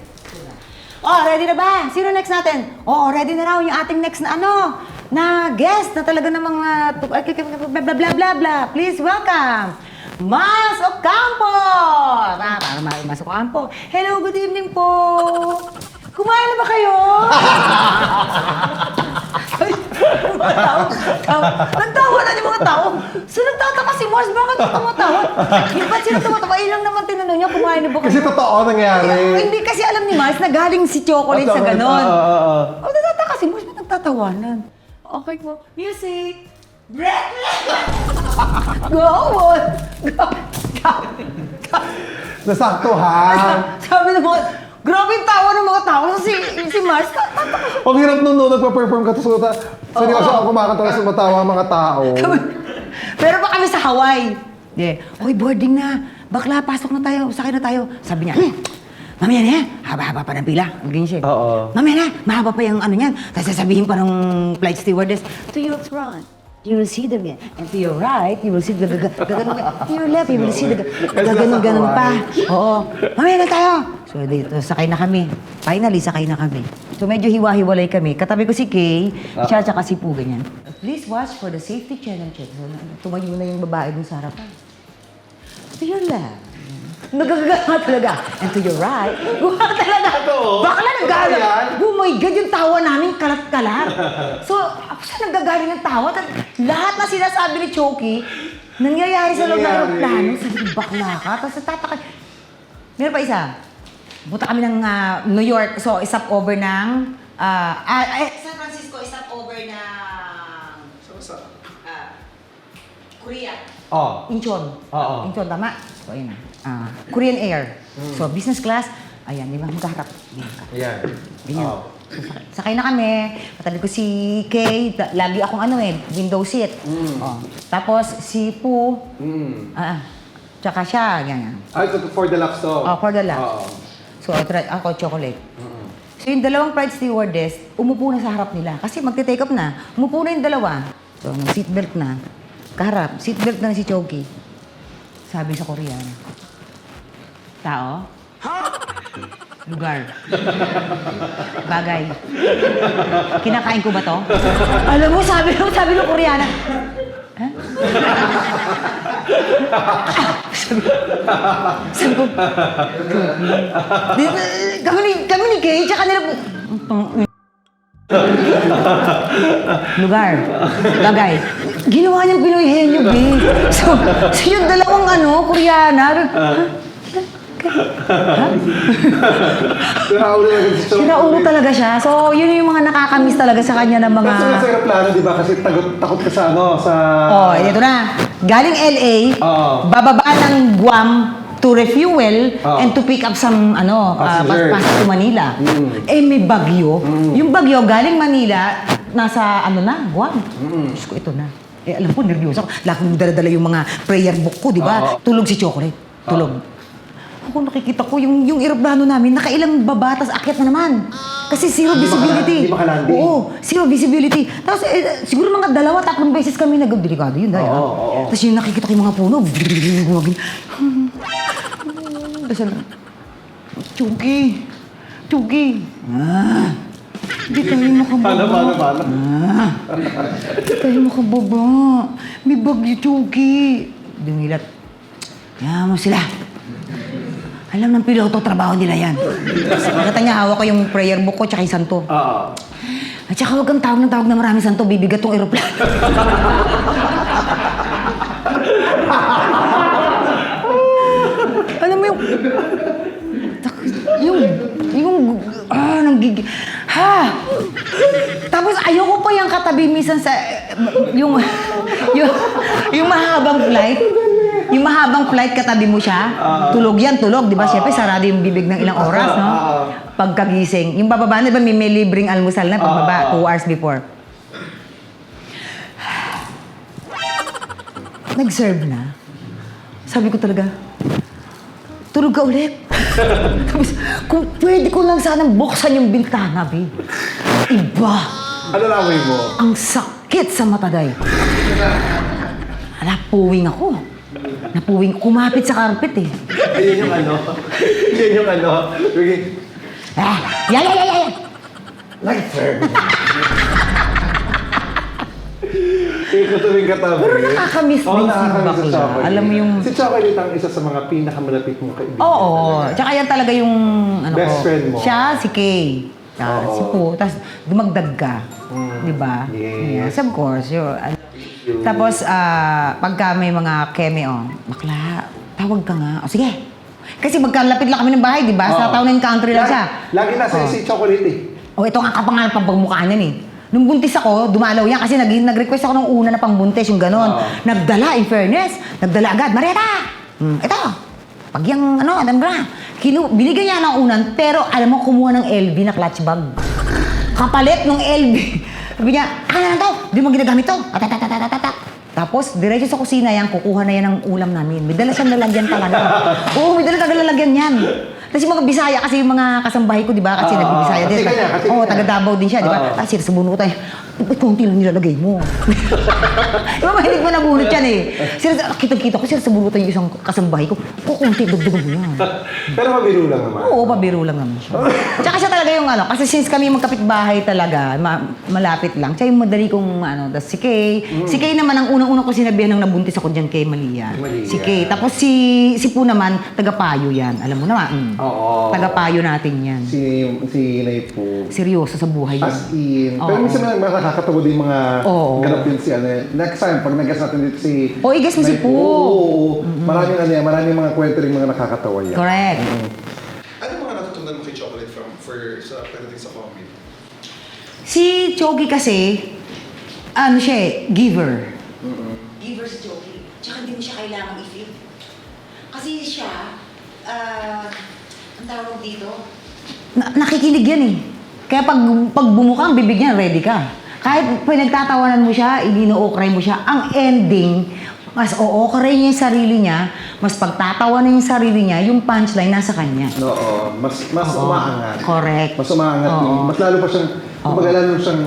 Oh, ready na ba? Sino next natin? Oh, ready na raw yung ating next na na guest na talaga ng mga bla bla bla bla. Please welcome Mas Ocampo! Para Mas Ocampo. Hello, good evening po. Kumain na ba kayo? Nagtawa na yung mga tao. So nagtataka si Mars, bakit tumatawa? Yung ba't sila tumatawa? Ilang naman tinanong niya, kumain na ba kayo? Kasi totoo nangyari. Hindi kasi alam ni Mars na galing si Chocolate sa ganon. O nagtataka si Mars, ba't nagtatawanan? Okay po. Music! Breathless! Go on! Go! Nasaktuhan. Sabi ng mga, grabe yung tawa ng mga tao. Si Mars, Ang hirap nung nagpa-perform ka, tapos seryoso ako kumakanta tapos matawa ang mga tao. pero pa kami sa Hawaii. Uy, boarding na. Bakla, pasok na tayo. Sakay na tayo. Sabi niya, mamaya na yan. Haba-haba pa ng pila. Ganyan siya. Oo. Mamaya na. Mahaba pa yung ano niyan. Tapos sasabihin pa ng flight stewardess, to your front, you will see the and to your right, you will see the gaganon. To your left, you will see the gaganon pa. Oo. Mamaya na tayo. So dito, sakay na kami. Finally, sakay na kami. So medyo hiwa-hiwalay kami. Katabi ko si Kay, siya tsaka si Poo, ganyan. Please watch for the safety channel check. So, tumayo na yung babae dun sa harapan. To your left. Nagagaga talaga. And to your right, gumawa talaga. Bakla nagagalit. Oh my God, yung tawa namin kalat-kalat. So, ako siya nagagaling ng tawa. Lahat na sinasabi ni Choki, nangyayari sa loob ng aeroplano. Sabi ko, bakla ka. Tapos tataka. Meron pa isa. Punta kami ng New York. So, isap over ng... San Francisco, isap over ng... Korea. Incheon. Incheon, tama? So, ayun na. Korean Air. So, business class. Ayan, di ba? Magkaharap. Ayan. Ganyan. Sakay na kami. Patalig ko si Kay. Lagi akong window seat. Tapos si Poo. Tsaka siya. Ganyan. Ito for the laps to. For the laps. So, ako, Chocolate. So, yung dalawang flight stewardess, umupo na sa harap nila. Kasi magte-take off na. Umupo na yung dalawa. So, nag-seatbelt na. Kaharap. Seatbelt na si Choki. Sabi sa Korean. Tao? Lugar. Bagay. Kinakain ko ba to? Alam mo, sabi ng Koreana. Ha? sabi ko, kami ni Kay, tsaka nila, lugar. Bagay. Ginawa niyang Pinoy henyo, B. So yung dalawang Koreana, Siraulo talaga siya. So, yun yung mga nakakamiss talaga sa kanya ng mga... Kasi nasa aeroplano, di ba? Kasi takot ka sa ito na. Galing LA, bababa ng Guam to refuel and to pick up some, pasok to Manila. May bagyo. Yung bagyo, galing Manila, nasa, Guam. Diyos ko, ito na. Alam ko, nervyoso ako. Laki mo dala-dala yung mga prayer book ko, di ba? Tulog si Chocolate. Tulog. Ako nakikita ko yung eroplano namin, nakailang baba, tas akyat na naman. Kasi zero visibility. Hindi makalanding. Oo, zero visibility. Tapos siguro mga 2-3 beses kami nag-delikado yun. Tapos yung nakikita ko yung mga puno, dasal na. Chugi. Hindi tayo makababa. Paano? Hindi tayo makababa. May bagyo, Chugi. Dumilat. Kaya mo sila. Alam ng piloto, trabaho nila yan. Nakita niya, hawak ko yung prayer book ko tsaka yung santo. At saka huwag kang tawag na maraming santo, bibigat tong aeroplano. Alam mo nanggig... Ha! Tapos ayoko pa yung katabi minsan sa... Yung mahabang flight. Yung mahabang flight, katabi mo siya. Tulog yan, tulog. Di ba? Siyempre, sarado yung bibig ng ilang oras, no? Pagkagising. Yung bababa na, di ba, may libreng almusal na pagbaba, 2 hours before. Nag-serve na. Sabi ko talaga, tulog ka ulit. Tapos, kung pwede ko lang sanang buksan yung bintana, babe. Iba. Ano namin mo? Ang sakit sa mataday. Napuwing ako. Napuwing, kumapit sa carpet eh. Ayun yung ano. Yan yung ano. Yan. Nag-serve. Ikaw tuwing katabi. Pero nakakamiss din si bakla. Alam mo yung... Si Chocolate ang isa sa mga pinakamalapit mong kaibigan. Oo. Tsaka yan talaga yung... Ano Best ko, friend mo. Siya, si Kay. Si Po. Tapos dumagdag ka. Di ba? Yes. Of course. Tapos, pagka may mga cameo, bakla, tawag ka nga. O sige. Kasi magkalapit lang kami ng bahay, di ba? Sa town and country lang siya. Lagi nasa si Chocolate eh. O ito nga kapangalan pang pagmukha niyan eh. Nung buntis ako, dumalaw yan kasi nag-request ako nung una na pangbuntis, yung gano'n. Nagdala, in fairness. Nagdala agad. Marieta! Ito. Pag yung, alam mo na, binigyan niya ng unan, pero alam mo, kumuha ng LV na clutch bag. Kapalit ng LV. Sabi niya, na to? Di mo ginagamit to? Tapos, diretso sa kusina yan, kukuha na yan ng ulam namin. May dala siyang lalagyan talaga. Oo, may dala talaga lalagyan yan. Tapos yung mga Bisaya, kasi yung mga kasambahay ko, di ba? Kasi nagbibisaya din. Oo, taga Davao din siya, di ba? Sir, subunutan. Kunti lang nilalagay mo. Di ba, mahilig mo nabunot yan eh. Sir, kitang-kita ko, sir, subunutan yung isang kasambahay ko. Kunti, dagdagan mo yan. Pero mabiro lang naman. Oo, pabiro lang naman siya. Tsaka siya talaga yung kasi since kami magkapit-bahay talaga, malapit lang. Siya yung madali kong tas si Kay. Si Kay naman, ang unang-unang ko sinabihan nung nabuntis ako dyan kay Malia. Si Kay. Tapos si Po naman, taga-payo yan. Alam mo naman. Oo. Taga-payo natin yan. Si Nay po. Seryoso sa buhay yan. As in. Pero minsan nakakatawa din mga ganap din si next time, pag nag-guess natin dito si... i-guess mo si Po. Oo. Maraming mga kwento rin mga nakakatawa yan. Correct. Ano mga natutunan mo kay Chocolate sa pagdating sa comedy? Si Chogi kasi, siya giver. Giver si Chogi. Tsaka hindi mo siya kailangan i-feed. Kasi siya, ang tawag dito? Nakikinig yan eh. Kaya pag bumuka ang bibig niya, ready ka. Kahit pinagtatawanan mo siya, ino-okray mo siya, ang ending, mas o-okray niya yung sarili niya, mas pagtatawanan yung sarili niya, yung punchline nasa kanya. Oo. Mas umaangat. Correct. Mas umaangat. Mas lalo pa siyang, lalo siyang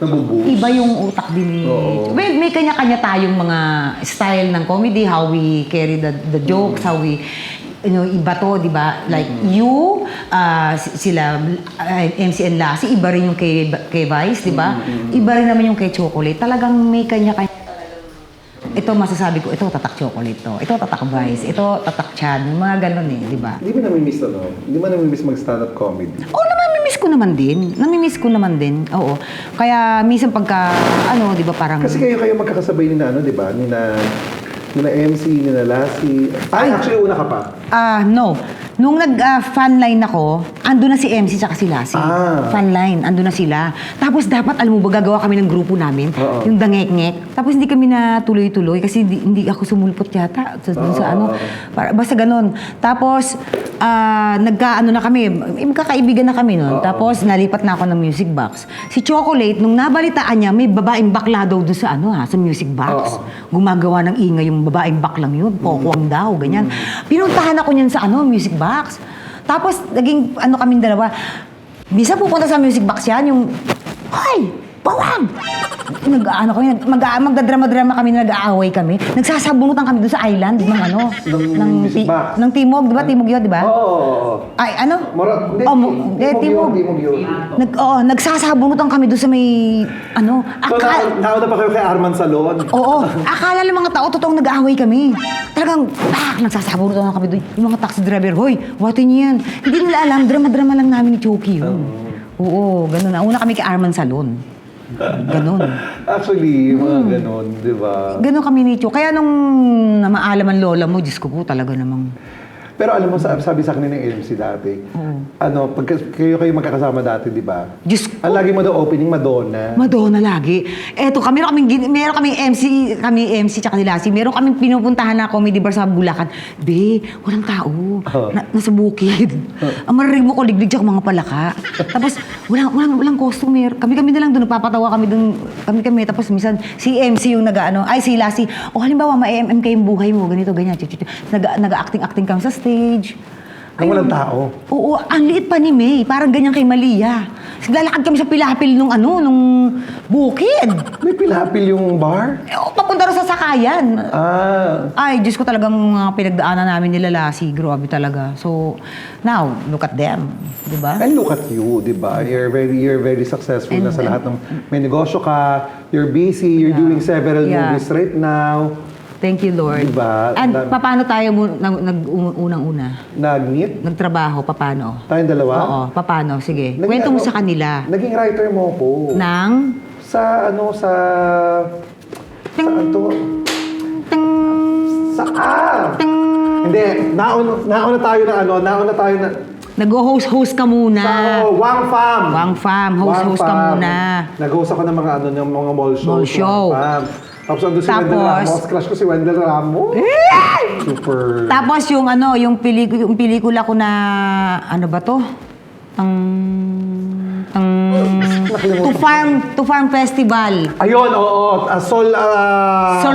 nabubuhos. Iba yung utak din. May kanya-kanya tayong mga style ng comedy, how we carry the jokes, how we iba to, di ba? Like you, sila, MC and Lassie, iba rin yung kay Vice, di ba? Iba rin naman yung kay Chocolate. Talagang may kanya-kanya talagang, ito masasabi ko, ito tatak Chocolate to, ito tatak Vice, ito tatak Chad, mga ganun eh, di ba? Hindi mo namimiss Hindi mo namimiss mag-stand-up comedy? Oo naman, namimiss ko naman din, oo. Kaya minsan pagka, di ba parang... Kasi kayo magkakasabay ni na, di ba? Ni na MC, ni na Lassie. Actually, una ka pa. No. Nung nag-fanline ako, ando na si MC tsaka si Lassie. Fanline, ando na sila. Tapos dapat, alam mo ba, gagawa kami ng grupo namin, yung dangek-ngek. Tapos hindi kami na tuloy-tuloy kasi hindi ako sumulpot yata. Basta ganun. Tapos, nagkaano na kami, magkakaibigan na kami nun. Tapos, nalipat na ako ng music box. Si Chocolate, nung nabalitaan niya, may babaeng bakla daw doon sa sa music box. Gumagawa ng ingay yung babaeng baklang yun. Pokwang daw, ganyan. Pinuntahan ako niyan sa music box. Tapos, naging kaming dalawa. Bisa pupunta sa music box yan, yung, hoy! Bawang! Magdadrama-drama kami, nag-aaway kami. Nagsasabunutan kami doon sa island ng Timog, di ba? Timog yun, di ba? Oo. Ay, ano? Timog yun. Nagsasabunutan kami doon sa may, Nauna pa kayo kay Arman Salon. Oo. Akala ng mga tao, totoong nag-aaway kami. Talagang, nagsasabunutan kami doon. Yung mga taxi driver, hoy, watin niyo yan. Hindi nila alam, drama-drama lang namin ni Choki yun. Oo, ganun na. Una kami kay Arman Salon. Ganon. Actually, mga ganon, di ba? Ganon kami ni Cho. Kaya nung namaalam ang lola mo, Diyos ko po talaga namang... Pero alam mo, sabi sa akin ng MC dati, pag kayo magkakasama dati, di ba? Diyos ko. Ang lagi mo daw opening, Madonna. Madonna lagi. Eto, meron kaming MC tsaka ni Lassie. Meron kaming pinupuntahan na comedy bar sa Bulacan. Be, walang tao. Nasa bukid. Ang marinig mo ko, liglig tsaka mga palaka. Tapos, walang customer. Kami na lang doon, nagpapatawa kami doon. Kami. Tapos, minsan, si MC yung si Lassie. O, halimbawa, ma-MM kayong buhay mo. Ganito, ganyan. Nag-acting kami sa stage. Nang walang tao. Oo, ang liit pa ni May. Parang ganyan kay Malia. Lalakad kami sa pilapil nung bukid. May pilapil yung bar? Papunta rin sa sakayan. Ah. Ay, Diyos ko talagang mga pinagdaanan namin nila Lassie. Grabe talaga. So, now, look at them. Diba? And look at you, di ba? You're very successful na sa lahat ng... May negosyo ka, you're busy, you're doing several movies right now. Thank you, Lord. Diba? And paano tayo unang-una? Nag-meet? Nagtrabaho, paano? Tayong dalawa? Oo, paano? Sige. Kwento mo sa kanila. Naging writer mo ko. Nang? Saan to? Hindi, nauna tayo na... Nag-host ka muna. Wang Fam, host ka muna. Nag-host ako ng mga mga mall show. Mall show. Tapos andun si Wendell Ramos. Crush ko si Wendell Ramos. Super. Tapos yung pelikula ko na, ano ba to? To Farm Festival. Ayun, oo. Soul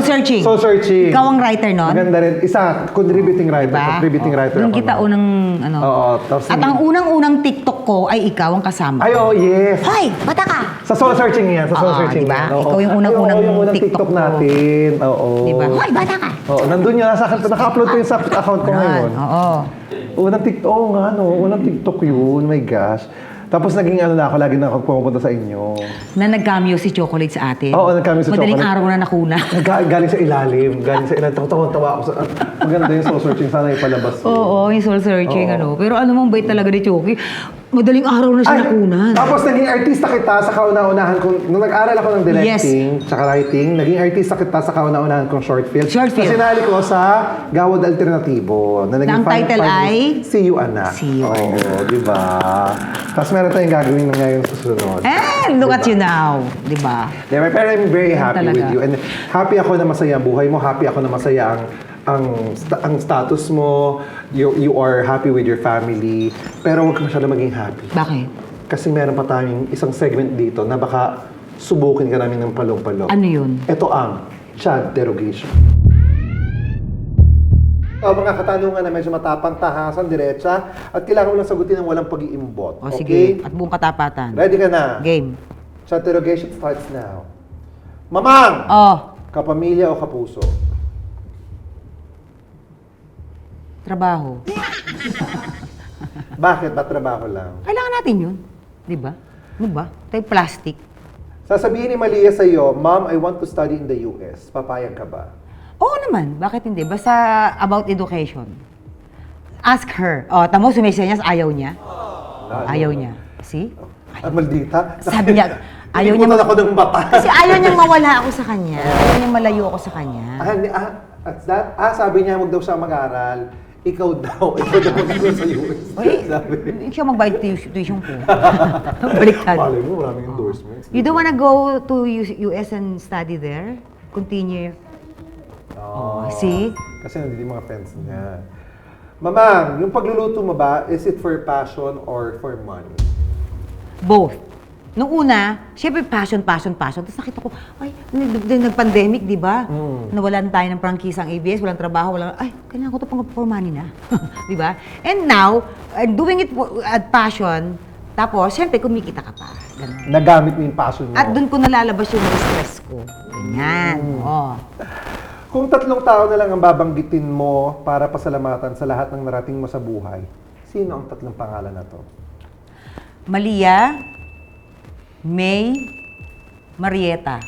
Searching. Soul Searching. Ikaw ang writer nun? Maganda rin. Contributing writer. Diba? Contributing writer Nung ako kita nun. Oo. At ang unang TikTok ko ay ikaw ang kasama. Ay, oh, yes. Hoy, bata ka! Sa Soul Searching yan. Sa Soul Searching diba? yan. Oo. Ikaw yung unang-unang yung unang TikTok TikTok ko. natin. Oo. Diba? Hoy, bata ka! Oo, nandun yun. Naka-upload ko yun sa account ko ngayon. Oo. Unang TikTok, unang TikTok yun. My gosh. Tapos naging ako, lagi na ako pumunta sa inyo. Na nag-cameo si Chocolate sa atin. Oo, nag-cameo si Madaling Chocolate. araw na nakuna. Galing sa ilalim. Tawa ako sa... Maganda yung soul searching. Sana ipalabas ko. Oo, yung soul searching, Pero ano mong bait talaga ni Choki. Madaling araw na siya nakunan. Tapos naging artista kita sa kauna-unahan kong... Nung nag-aral ako ng directing, tsaka writing, naging artista kita sa kauna-unahan kong short film. Short film. Kasi sinali ko sa Gawad Alternatibo. Na naging ang title ay? See You, Anak. See You, Oo, di ba? Tapos meron tayong gagawin na ngayon sa susunod. Look at you now. Di ba? Diba? Pero I'm very happy talaga. with you. And happy ako na masaya ang buhay mo. Happy ako na masaya ang status mo. You are happy with your family. Pero huwag ka masyado maging happy. Bakit? Kasi meron pa tayong isang segment dito na baka subukin ka namin ng palong-palong. Ano yun? Ito ang Chad Derogation. Mga katanungan na medyo matapang, tahasan, diretsa, at kailangan mo lang sagutin ng walang pag-iimbot. O Okay? sige, at buong katapatan. Ready ka na? Game. Chad Derogation starts now. Mamang! Kapamilya o kapuso? Trabaho. Bakit? Ba't trabaho lang? Kailangan natin yun. Di ba? Ano ba? Tayo plastic. Sasabihin ni Malia sa'yo, Mom, I want to study in the US. Papayag ka ba? Oo naman. Bakit hindi? Basta about education. Ask her. Tamo, sumisenyas, ayaw niya. Ayaw niya. See? Maldita. Sabi niya, ayaw niya Piniputan ako ng mata. Kasi ayaw niyang mawala ako sa kanya. Ayaw niyang malayo ako sa kanya. Sabi niya, huwag daw siya mag-aral. Ikaw daw mag-aral sa US. Sabi. Hindi siya magbayad tuition ko. Baliktad. Malay mo, maraming endorsements. You don't wanna go to US and study there? Continue. See? Kasi nandito yung mga friends niya. Mamang, yung pagluluto mo ba, is it for passion or for money? Both. Nung una, syempre passion. Tapos nakita ko, ay, nag-pandemic, di ba? Nawalan tayo ng prangkisa ang ABS, walang trabaho, ay, kailangan ko ito pang for money na. Di ba? And now, doing it at passion, tapos, syempre, kumikita ka pa. Ganun. Nagamit mo yung passion mo. At doon ko nalalabas yung stress ko. Ganyan. Kung 3 tao na lang ang babanggitin mo para pasalamatan sa lahat ng narating mo sa buhay, sino ang 3 pangalan na to? Malia, May, Marieta.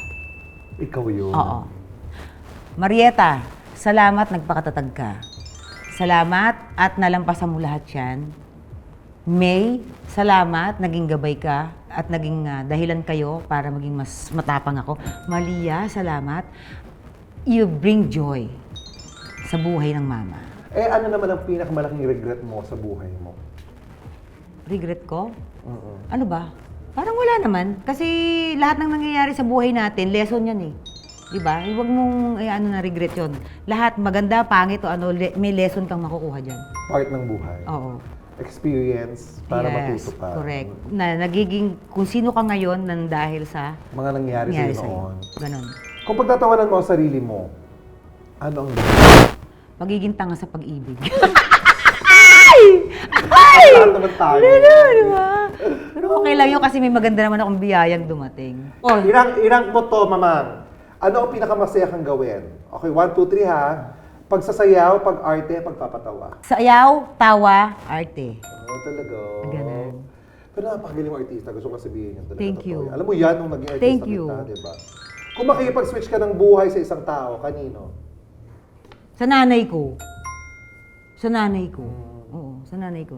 Ikaw yun. Oo. Marieta, salamat nagpakatatag ka. Salamat at nalampasan mo lahat yan. May, salamat naging gabay ka at naging dahilan kayo para maging mas matapang ako. Malia, salamat. You bring joy sa buhay ng mama. Eh, ano naman ang pinakamalaking regret mo sa buhay mo? Regret ko? Ano ba? Parang wala naman. Kasi lahat ng nangyayari sa buhay natin, lesson yan eh. Diba? Huwag mong na regret yun. Lahat, maganda, pangit, o may lesson kang makukuha dyan. Part ng buhay. Oo. Experience para matuto pa. Correct. Na nagiging, kung sino ka ngayon nang dahil sa Mga nangyari sa'yo noon. Ganon. Kung pagtatawanan mo ang sarili mo, ano ang Magiging tanga sa pag-ibig. lahat naman tayo? Diba? Pero okay lang yun kasi may maganda naman akong biyayang dumating. Oh, irang mo to, mamang. Ano ang pinakamasaya kang gawin? Okay, 1, 2, 3 ha. Pagsasayaw, pag-arte, pagpapatawa. Sayaw, tawa, arte. Oo, talaga. Ganun. Pero napakagaling mo artista. Gusto ko sabihin yun talaga. Thank you. Totoo. Alam mo yan, nung naging artista Thank you. kita, diba? Kung makikipag-switch ka ng buhay sa isang tao, kanino? Sa nanay ko. Sa nanay ko. Oo, sa nanay ko.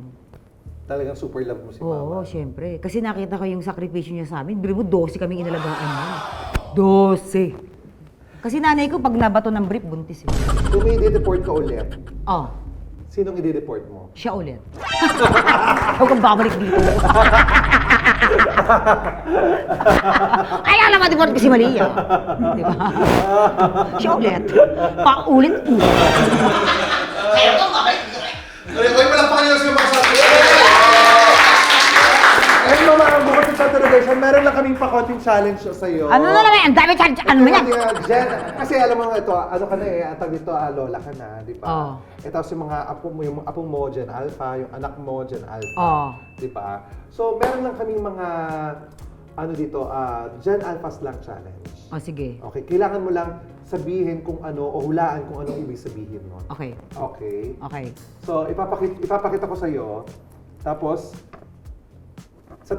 Talagang super love mo si Oo, mama. syempre. Kasi nakita ko yung sakripisyo niya sa amin. Biro mo, 12 kaming inalagaan niya. 12. Kasi nanay ko, pag nabato ng brief, buntis eh. Kung may i-deport ka ulit, Oh, sinong i-deport mo? siya ulit. Huwag kang babalik dito. Kaya naman deport ko si Malia. Di ba? Siya ulit. Paulit-ulit. Okay, palakpakan niyo sa mga sabi. Eh, mama, bukod sa interrogation, meron lang kaming pa-konting challenge sa iyo. Ano na naman? Ang dami challenge. Ano mo yan? Jen, kasi alam mo ito, ano ka na eh, tag dito, lola ka na, di ba? Oo. Eh, tapos yung mga apo mo, yung apo mo, Gen Alpha, yung anak mo, Gen Alpha. Oo. Di ba? So, meron lang kaming mga, ano dito, Gen Alpha Slang Challenge. O, sige. Okay, kailangan mo lang sabihin kung ano, o hulaan kung anong ibig sabihin nun. Okay. Okay? Okay. So, ipapakita ko sa'yo, tapos,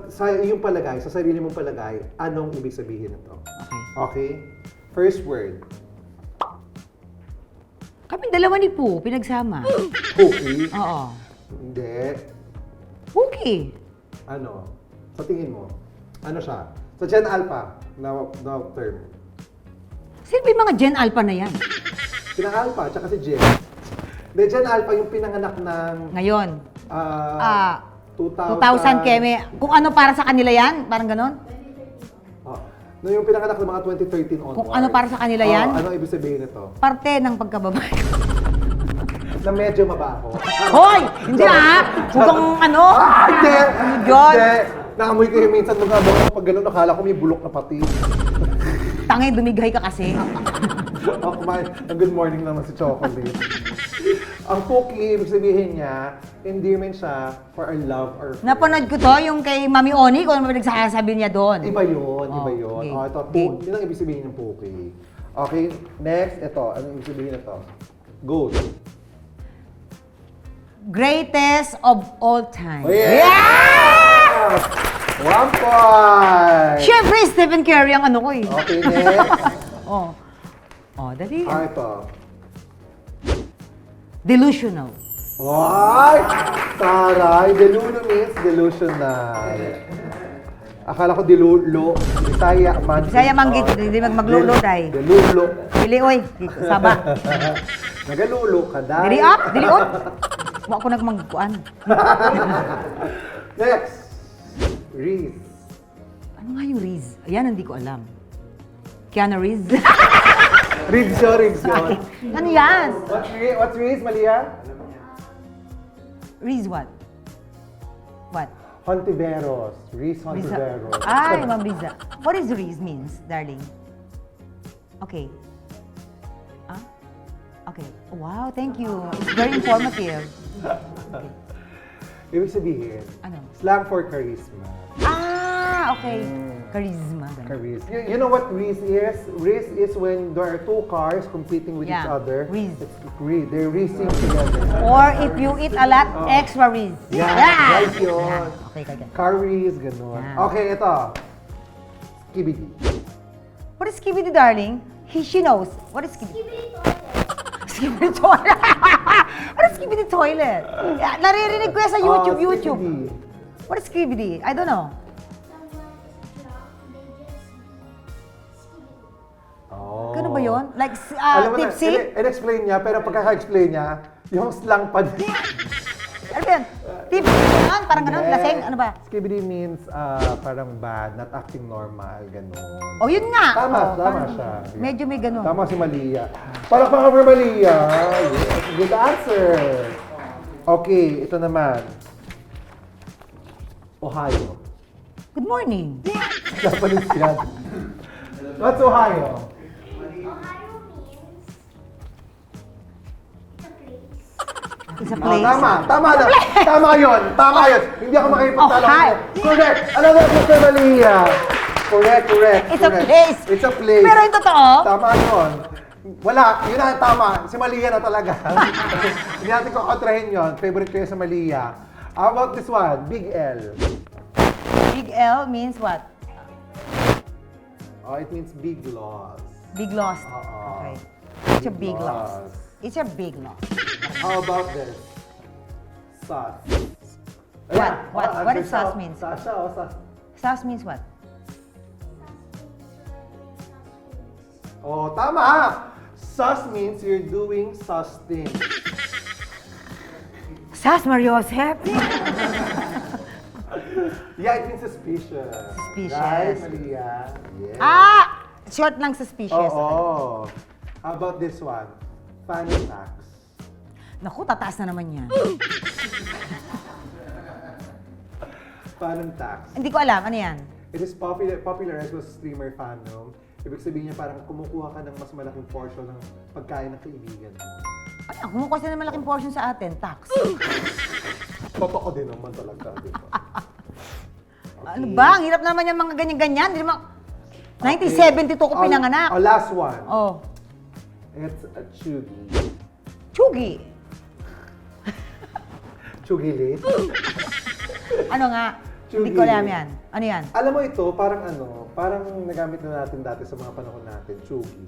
sa iyong palagay, sa sarili mong palagay, anong ibig sabihin nito? Okay. Okay? First word, Kami dalawa ni Poo, pinagsama. cookie. Oo. Hindi. Cookie. Ano? Sa tingin mo, ano siya? Sa Gen Alpha na term. Sino ba yung mga Gen Alpha na yan? Sina Alpha, tsaka si Gen. Hindi, Gen Alpha yung pinanganak ng Ngayon. 2000. 2000 keme. Kung ano para sa kanila yan? Parang ganon? Oh, no, yung pinanganak ng mga 2013 onward. Kung ano para sa kanila yan? Ano ibig sabihin nito? Parte ng pagkababae. Na medyo mabaho. Hoy! Hindi Huwag kang ano! Hindi! John! Hindi! Naamoy ko yung minsan mga bango pag gano'n, akala ko may bulok na pati. Tangay, dumighay ka kasi. Oh, kumain. Ang good morning naman si Chocolate. Ang Pookie, ibig sabihin niya, endearment siya for our love or friend. Napanood ko to, yung kay Mami Oni, kung ano ba nagsasabi niya doon. Iba yun, iba Oh, yun. game. Oh, ito, Game. yun ang ibig sabihin ng Pookie. Okay, next, ito. Ano ibig sabihin nito? Ghost. Greatest of all time. Oh, yeah! 1 point! Siyempre, Stephen Curry ang ano ko eh. Okay, next. Oh. Oh, dali. Ito. Delusional. Ay! Taray! Deluno means delusional. Akala ko dilulo. Bisaya man. Bisaya manggit, hindi maglulo, day. Delulo. Dili, oy. Dito, saba. Nagalulo ka, day. Dili up, dili up. Huwag ako nagmagkuan. Next. Reese. Ano nga yung Riz? Ayan, hindi ko alam. Keanu Reeves? Reese yun, Reese yun. Ano yan? What's Reese, Malia? Reeves what? What? Hontiveros. Reese Hontiveros. Ay, Ma'am Riza. What is Reeves means, darling? Okay. Ah? Okay. Wow, thank you. It's very informative. Ibig sabihin, Ano? slang for charisma. Ah, okay. Charisma. ganun. Charisma. You know what Reese is? Reese is when there are two cars competing with each Yeah, other. Reese. It's they're racing together. Or if you eat a lot, extra Reeves. Yeah, right yun. Yeah. Okay, okay. Car Reese, gano'n. Yeah. Okay, ito. Skibidi. What is skibidi, darling? She knows. What is skibidi? Skibidi toilet. What is skibidi toilet? Yeah, naririnig ko yan sa YouTube. Skibidi. What is skibidi? I don't know. Oh. Ganun ba yun? Like, Alam mo na, tipsy? in-explain niya, pero pagkaka-explain niya, yung slang pa din. Ano ba yun? Tipsy yun? Parang ganun? Hindi. Laseng? Ano ba? Skibidi means parang bad, not acting normal, ganun. Oh, yun nga. Tama, Oh, tama parang siya. Medyo may ganun. Tama si Malia. Palakpakan for Malia. Yes, good answer. Okay, ito naman. Ohio. Good morning. Japanese yan. What's Ohio? Ohio means the place. It's a Ah, place. tama na. Tama yun. Hindi ako makipagtalo. Ohio. Correct. Alam mo, Mr. Malia. Correct. It's a place. It's a place. Pero yung totoo, Tama yun. Wala, yun na tama. Si Malia na talaga. Hindi natin kukontrahin yun. Favorite ko yun sa Malia. How about this one? Big L. Big L means what? Oh, it means big loss. Big loss. Oo. Okay. It's a big loss. It's a big loss. How about this? Sus. What does sus means? Sasha o sus? Sus means what? Oh, tama! Sus means you're doing sus things. Sus Mariosep? Yeah, it means suspicious. Suspicious. Right, Malia? Yes. Ah! Short lang suspicious. Oo. How about this one? Fanny tax. Naku, tataas na naman yan. Fanny tax. Hindi ko alam. Ano yan? It is popularized with streamer fandom. Ibig sabihin niya parang kumukuha ka ng mas malaking portion ng pagkain ng kaibigan mo. Ano? Kumukuha sila ng malaking portion sa atin. Tax. Totoo din naman talaga, di ba? Ano ba? Ang hirap naman yung mga ganyan-ganyan. Hindi naman... 1972 ko pinanganak. Oh, last one. Oh. It's a chugi. Chugi. Chugi late. Ano nga? Hindi Chugi. ko alam yan. Ano yan? Alam mo ito, parang nagamit na natin dati sa mga panahon natin, chugi.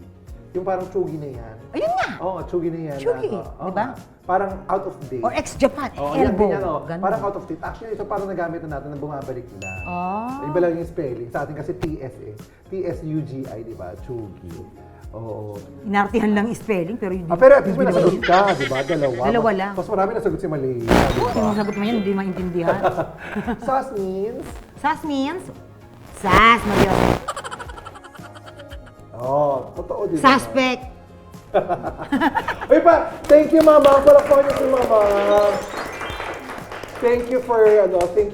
Yung parang chugi na yan. Ayun nga. Oo, chugi na yan. Chugi, Oo di ba? nga. Parang out of date. Or ex-Japan. Oo, yan Elbow. din yan, oh. Ganun. Parang out of date. Actually, ito parang nagamit na natin na bumabalik na. Oh. Iba lang yung spelling. Sa atin kasi TS eh. TSUGI, di ba? Chugi. Oo. Inartihan lang yung spelling, pero yun. Pero at least may nasagot ka, di ba? Dalawa. Dalawa lang. Tapos marami nasagot si Mali. Di Yung ba? sagot mo yan, hindi maintindihan. Sus means? Sas means? Sas, Mariosep. Oh, totoo din. Suspect. Uy pa, thank you mama. Palakpakan niyo si mama. Thank you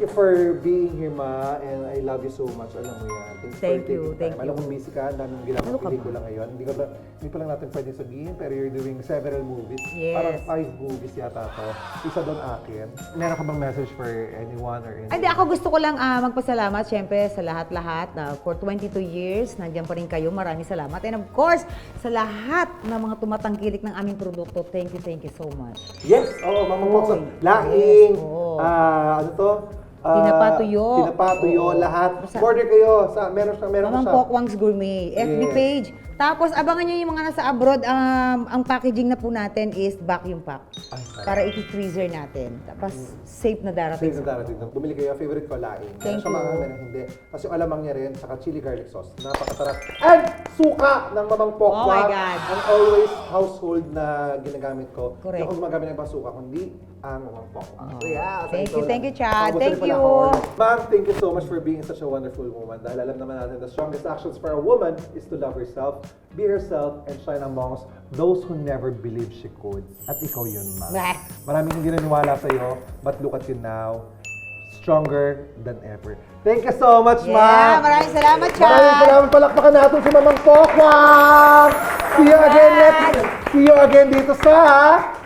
for being here, ma. And I love you so much. Alam mo yan. Thank for you, taking thank time. Alam you. kong busy ka. Ang daming Ano ginagawa ka ba? pelikula ngayon. Hindi pa lang natin pwede sabihin, pero you're doing several movies. Yes. Parang 5 movies yata to. Isa doon akin. Meron ka bang message for anyone or anyone? Hindi, ako gusto ko lang magpasalamat syempre sa lahat-lahat na for 22 years, nandiyan pa rin kayo. Maraming salamat. And of course, sa lahat ng mga tumatangkilik ng aming produkto, thank you so much. Yes! Oo, Mama Pox. Oy. Laing! Yes, oo. Ano to? Tinapatuyo. Tinapatuyo, Oo. lahat. Basta- Order kayo. Meron Mamang siya. Pokwang's Gourmet, FB Yes. page. Tapos, abangan nyo yung mga nasa abroad. Ang packaging na po natin is vacuum pack. Ay, sarap. Para i-freezer natin. Tapos, safe na darating. Save na darating doon. Bumili kayo. Favorite ko, laing. Thank Meron siya you. mga meron hindi. Kasi yung alamang niya rin, saka chili garlic sauce. Napakasarap. And suka ng Mamang Pokwang. Oh my God. Ang always household na ginagamit ko. Correct. Hindi ako gumagamit ng ibang suka, kundi ang Mamang Pokwang. So yeah, Thank ito you, lang. Chad. Paubos Thank rin pala you. ako. Ma'am, thank you so much for being such a wonderful woman. Dahil alam naman natin, the strongest actions for a woman is to love herself, be herself, and shine amongst those who never believed she could. At ikaw yun, ma'am. Bah. Maraming hindi naniwala sa'yo, but look at you now, stronger than ever. Thank you so much, Yeah, ma'am. maraming salamat, Chad. Maraming salamat. Palakpakan natin si Mamang Pokwang. See you again See you again dito sa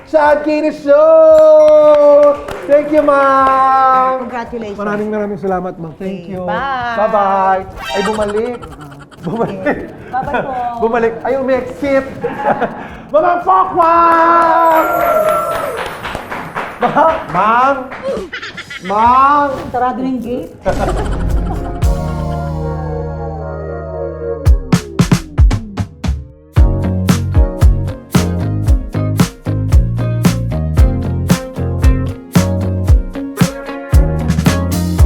Chad Kini Show. Thank you, ma'am. Congratulations. Maraming salamat, ma'am. Thank Okay, you. bye. Bye-bye. Ay, bumalik. Bumalik. Bye-bye po. Bumalik. Ay, umexit. Mamang Pokwang! Ma'am! Ma'am! Sarado na yung gate.